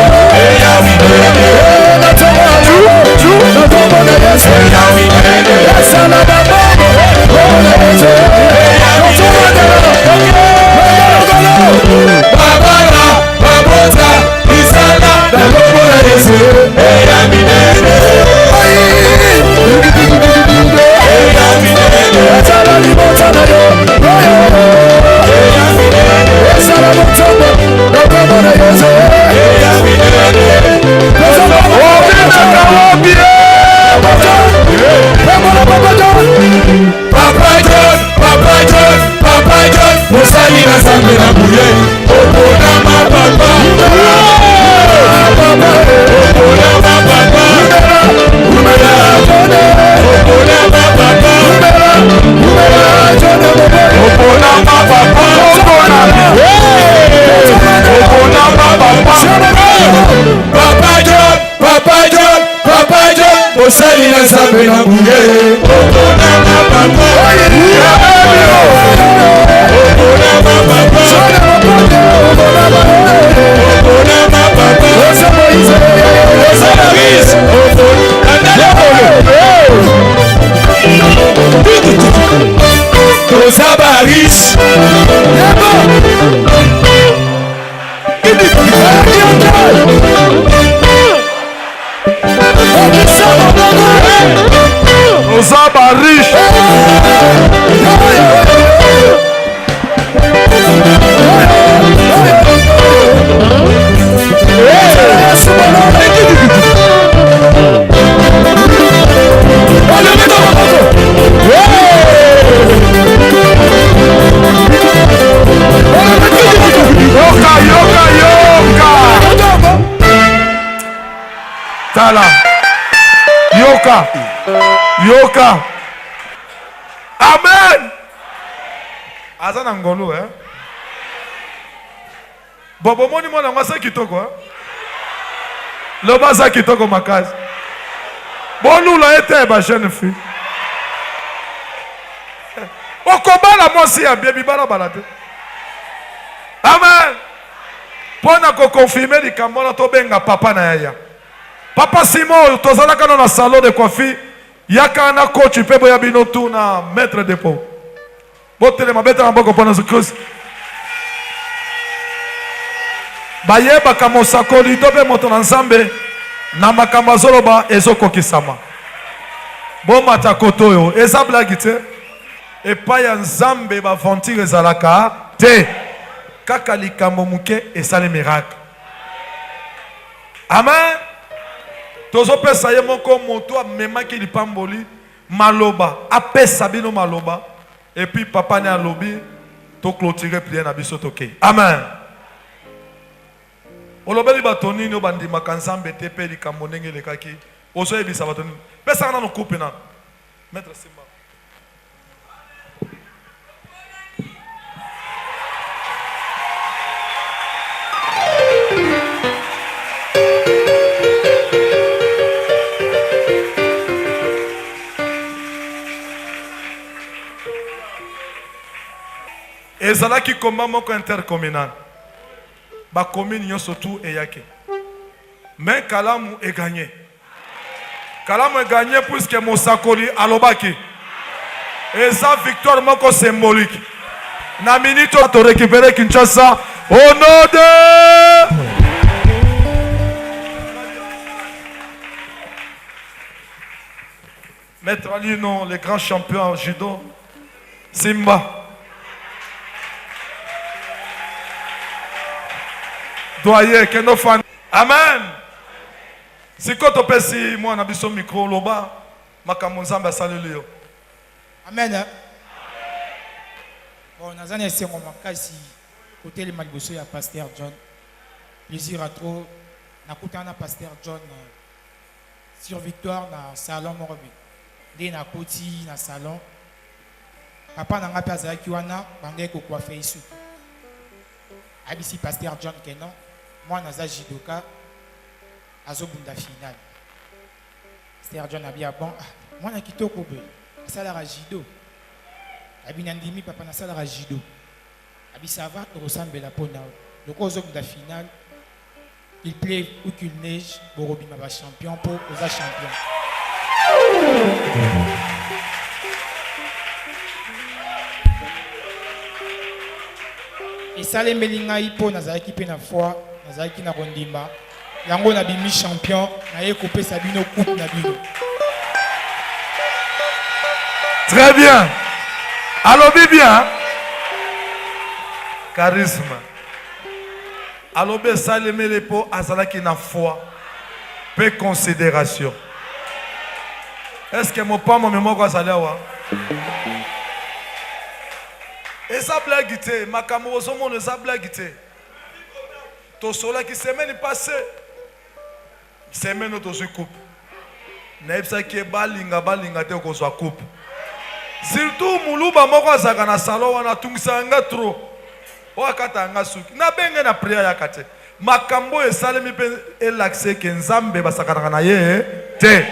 Yoka. Amen. Azana ngolo Bobo moni mwana ngasa kitoko Loba za kitoko makazi. Bolula ete ba jeune fille. Okobala mosi ya biebi bala balate. Amen. Pona ko confirmer likambo to benga papa na yaya. Papa Simon tozalaka na salon de coiffure. Yaka na coach pebo ya binotu na maître dépôt. Botele mabeta na boko pona Christ. Bayeba kama sakoli dobe moto na Nzambe na makambo zoloba ezokokisama. Boma ta kotoyo eza blagi te. Epa ya Nzambe ba ventire ezalaka te. Kaka likambo muke esale miracle. Amen. Tozo pesa ye moko moto amemaki lipamboli maloba apesa bino maloba et puis papa ne alobi to clôturer prière na biso toke. Amen. Olobeli batoni no bandima kanzambe te pe likambo ndenge lekaki ozo ebisa batoni pesa na no coupe na maître Simba. Ezalaki combat moko intercommunal. Ba commune nyonso tout eyake. Mais Kalamu est gagné. Kalamu est gagné puisque Mosakoli alobaki. Eza victoire moko symbolique. Na minute to récupérer Kinshasa au nom de Maître Alino, le grand champion en judo, Simba. Doyer, que nos fans. Amen. Siko topesi mwana biso micro loba makambo nzambe asaleli yo. Amen. Bon, nazana esengo makasi côté le maliboso ya pasteur John. Plaisir à trop nakutana pasteur John sur Victoire na salon morobi. Nde na koti na salon. Papa nanga pe azalaki wana bangai ko coiffer isu. Abisi pasteur John Kenon, moi naza jidoka azobunda final. Pasteur John abia bon, moi na kitoko be. Salara jido. Abi nandimi papa na salara jido. Abi ça va te ressembler la pona. Le cause de la finale. Il pleuve ou qu'il neige, Borobi m'a champion pour aux champion. Et ça les melinga ipo nazaki pe na foi, nazaki na rondimba. Yango na bimi champion, na ye couper Sabino coupe na bino. Très bien. Allô, bien. Charisme. Allô, bien, saleme les pots, azalaki na foi. Peu considération. Est-ce que mon pas mon mémoire quoi ça là? Et ça blague te, ma caméra au monde ça blague te. To sola qui semaine passée. Semaine auto se coupe. Naipsa qui balinga te ko so coupe. Surtout muluba moko azaka na salon wana tungisanga trop. Wakata nga suki. Na benge na prière ya kate. Makambo esalemi pe elaxe ke nzambe basakana na ye te.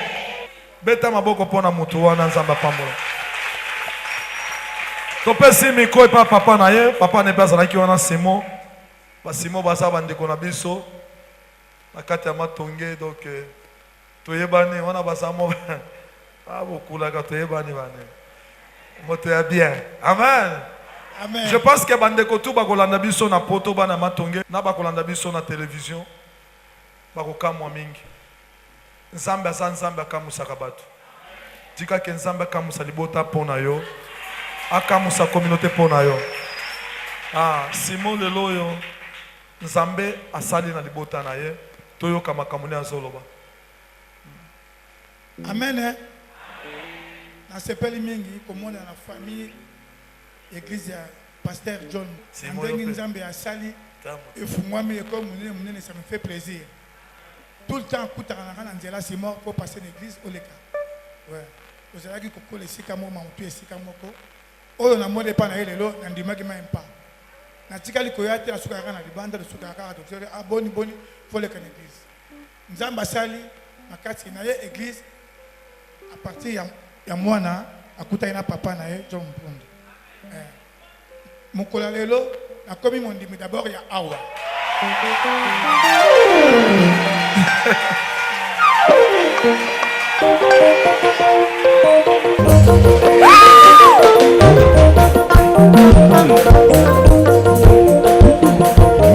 Beta maboko pona mutu wana nzamba pambola. Topesi miko epa papa na ye, papa ne basa na ki wana Simon. Ba Simon basa bandeko na biso. Na kati ya matonge donc toyebani wana basa mo. Ah bokula ka toyebani bane. Moto ya bien. Amen. Amen. Je pense que bandeko tu bakolanda biso na poto bana matonge na bakolanda biso na télévision bakokamwa mingi. Nzambe asa nzambe akamusaka bato. Tika ke nzambe akamusa libota pona yo. Akamusa communauté pona yo. Ah, Simon lelo yo. Nzambe asali na libota na ye. Toyo kama kamune azoloba. Amen. Na sepeli mingi komona na famille église ya pasteur John. Ndengi nzambe asali efungwami eko munene ça me fait plaisir. Tout le temps kutaka na nzela c'est mort pour passer l'église au leka. Ouais. Ozalaki kokola esika mo mamutu esika moko. Oyo na mode pa na lelo na ndimaki même pas. Na tikali koyate na suka na libanda de suka kaka to boni faut leka na église. Nzambe asali makati na ye église à partir ya mwana akuta ina papa na ye John Mpundu. Mukola lelo na komi mondimi d'abord ya awa.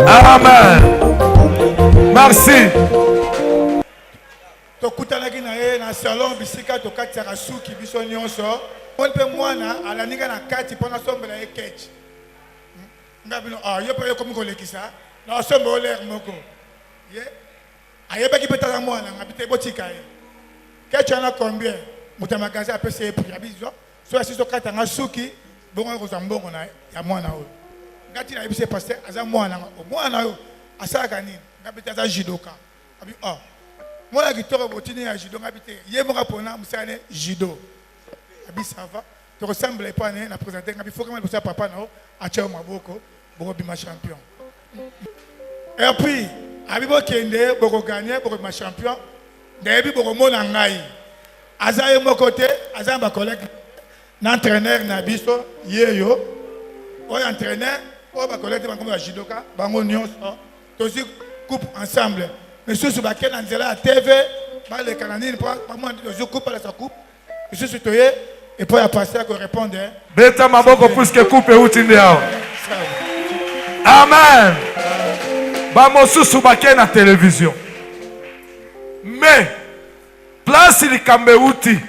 Amen. Merci. Tokutanaki na ye na salon bisika tokatiaka suki biso nyonso. On pe mwana alaninga na kati pona sombela ye ketch. Ngabino yo pe komi kolekisa na sombe oler moko. Ye ayebaki peta mwana ngabite botika ye. Ketch ana combien? Mutamakazi apese prix abizo. So asiso kata nga suki bongo ko zambongo na ya mwana oyo. Ngati na yebise pasteur aza mwana yo asaka nini? Ngabite aza judoka. Abi mwana kitoko botini ya judo ngabite ye moka pona musane judo. Abi ça va. Tu ressembles pas na présenter ngabi faut que papa na acha maboko boko bima champion. Et puis abi bo kende boko gagner boko bima champion. Debi boko mona ngai. Aza ye mokote aza ba collègue na entraîneur na biso yeyo. O entraîneur o ba collègue ba comme judoka bango nyonso. Tosi coupe ensemble. Monsieur Soubaké na nzela à TV ba le cananine pas moi tosi coupe la sa coupe. Monsieur Soutoye et puis, il y a pasteur qui répond. Beta maboko puisque coupe et outinde yao. Amen. Bamosu subake na télévision. Mais, place il kambe outi.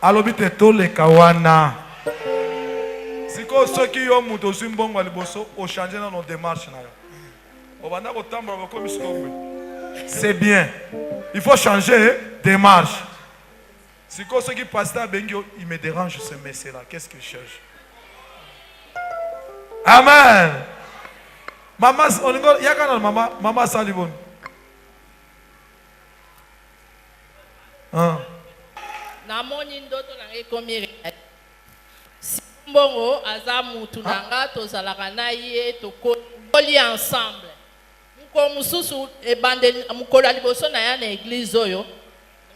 Alobite tole kawana. Siko soki yo muto zimbongo aliboso o changer na nos démarches na yo. Obanda ko tamba ba komi skombe. c'est bien. Il faut changer de marche. C'est quoi ce qui passe là, il me dérange ce message-là. Qu'est-ce qu'il cherche? Amen. Maman, il y a quand même maman Salibon. Namoni ndoto nange komi Simbongo aza mutu nanga tozalaka na ye tokoli ensemble. Muko mususu ebandeli mukolo liboso na ya na église oyo.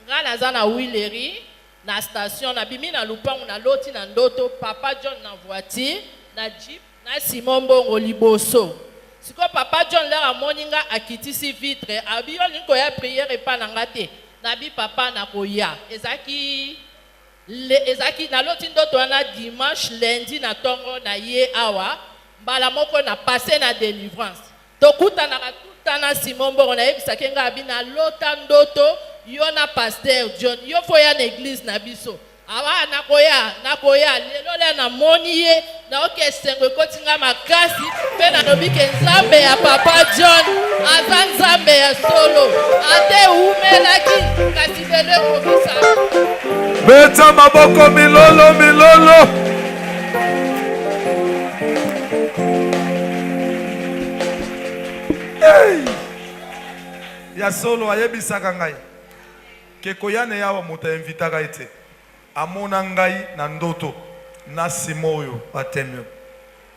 Nga naza na Willery na station na bimi na lupangu na loti na ndoto Papa John na voiture na jeep na Simon Mbongo liboso. Siko Papa John lera moninga akitisi vitre abi yo niko ya prière epa na ngate. Nabi papa na koya ezaki na loti ndoto na dimanche lundi na tongo na ye awa mbala moko na passé na délivrance tokuta na Simon Mbongo na yebisaki nga abi na lota ndoto yo na pasteur John yo foya na église na biso awa na koya lelo le na moni ye na okesengo ekotinga makasi pe na lobike nzambe ya Papa John aza nzambe ya solo ate umelaki kasi lelo ekobisa beta maboko milolo milolo. Hey! Ya solo ayebisaka ngai ke koyane yawa moto invitaka ite amona ngai na ndoto na simoyo atemyo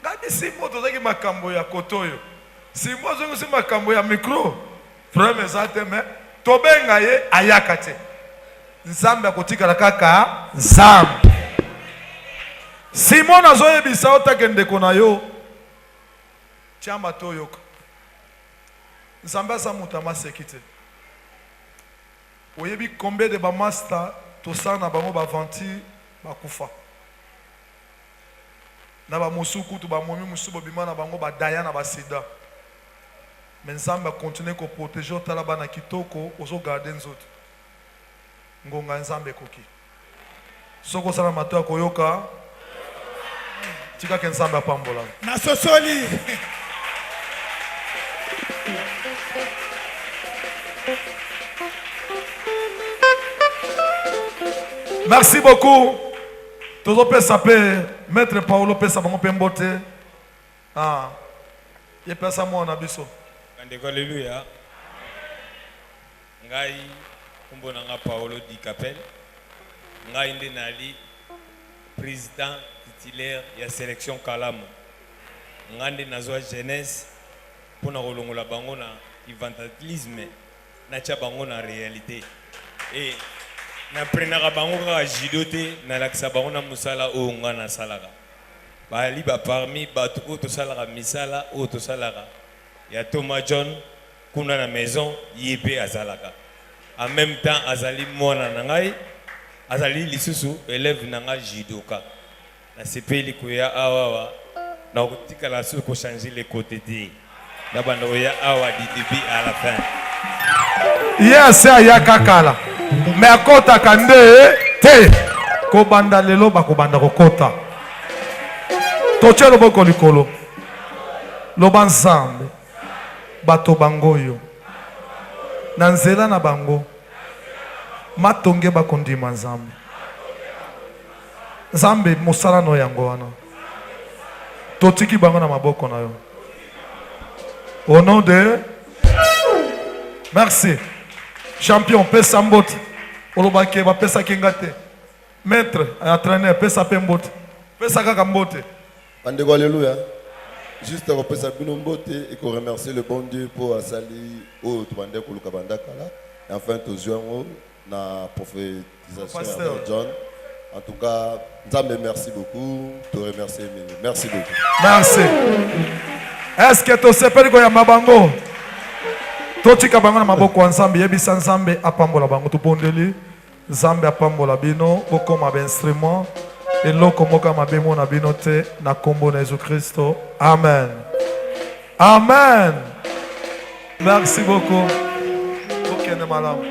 ngai simo tozaki makambo ya kotoyo simo zongo makambo ya micro frère zateme tobenga ye ayaka te nzambe akotikala kaka nzambe Simon azoyebisa otakende kona yo chamba toyoka nzambe aza moto amaseki te oyebi combien de bamaster tosala na bango bavanti bakufa na bamosuku to bamomi mosusu bobima na bango badaya na basida me nzambe akontinue koprotege otala bana kitoko ozogarde nzoto ngonga nzambe ekoki soki osala mato ya koyoka tikaka nzambe apambola na sosoli. Merci beaucoup. Tozo pesa pe maître Paulo pesa bango pe mbote. Ah. Ye pesa mo na biso. Kandeko alléluia. Ngai kumbo nanga Paulo di Capel. Ngai nde nali président titulaire ya sélection Kalamu. Ngai nde nazwa jeunesse pour na kolongola bango na evangelisme na tia bango na réalité. Et na prenaka bango kaka judo te na lakisa bango na musala oyo nga na salaka bali ba parmi bato oyo tosalaka misala oyo tosalaka ya Thomas John kuna na maison ye mpe azalaka en même temps azali mwana na ngai azali lisusu élève na ngai judoka nasepeli koya awawa na kotikala soki kochanger le côté te na banda koya awa du début à la fin Yes, ayaka kala. Me akota kande te. Kobanda lelo bakobanda kokota. Toche loboko likolo. Loba nzambe. Bato bangoyo. Na nzela na bango. Matonge bakondima nzambe. Nzambe mosala no yango wana. Totiki bango na maboko na yo. Au nom de merci. Champion, pesa mbote. Olobake ba pesa kengate. Maître, entraîneur, pesa pembote. Pesa kaka mbote. Bandeko alléluia. Juste à pesa bino mbote et qu'on remercie le bon Dieu pour asali o to bandeko luka bandakala. Et enfin to joindre na prophétisation de John. En tout cas, Nzambe merci beaucoup. Te remercier, merci beaucoup. Merci. Est-ce que tu sais pas que mabango? Totika bango na maboko nzambe yebisa nzambe apambola bango tupondeli nzambe apambola bino bokoma ba instrument eloko moka mabemo na bino te na kombo na Jésus Christ. Amen. Amen. Merci beaucoup. Ok, ne malam.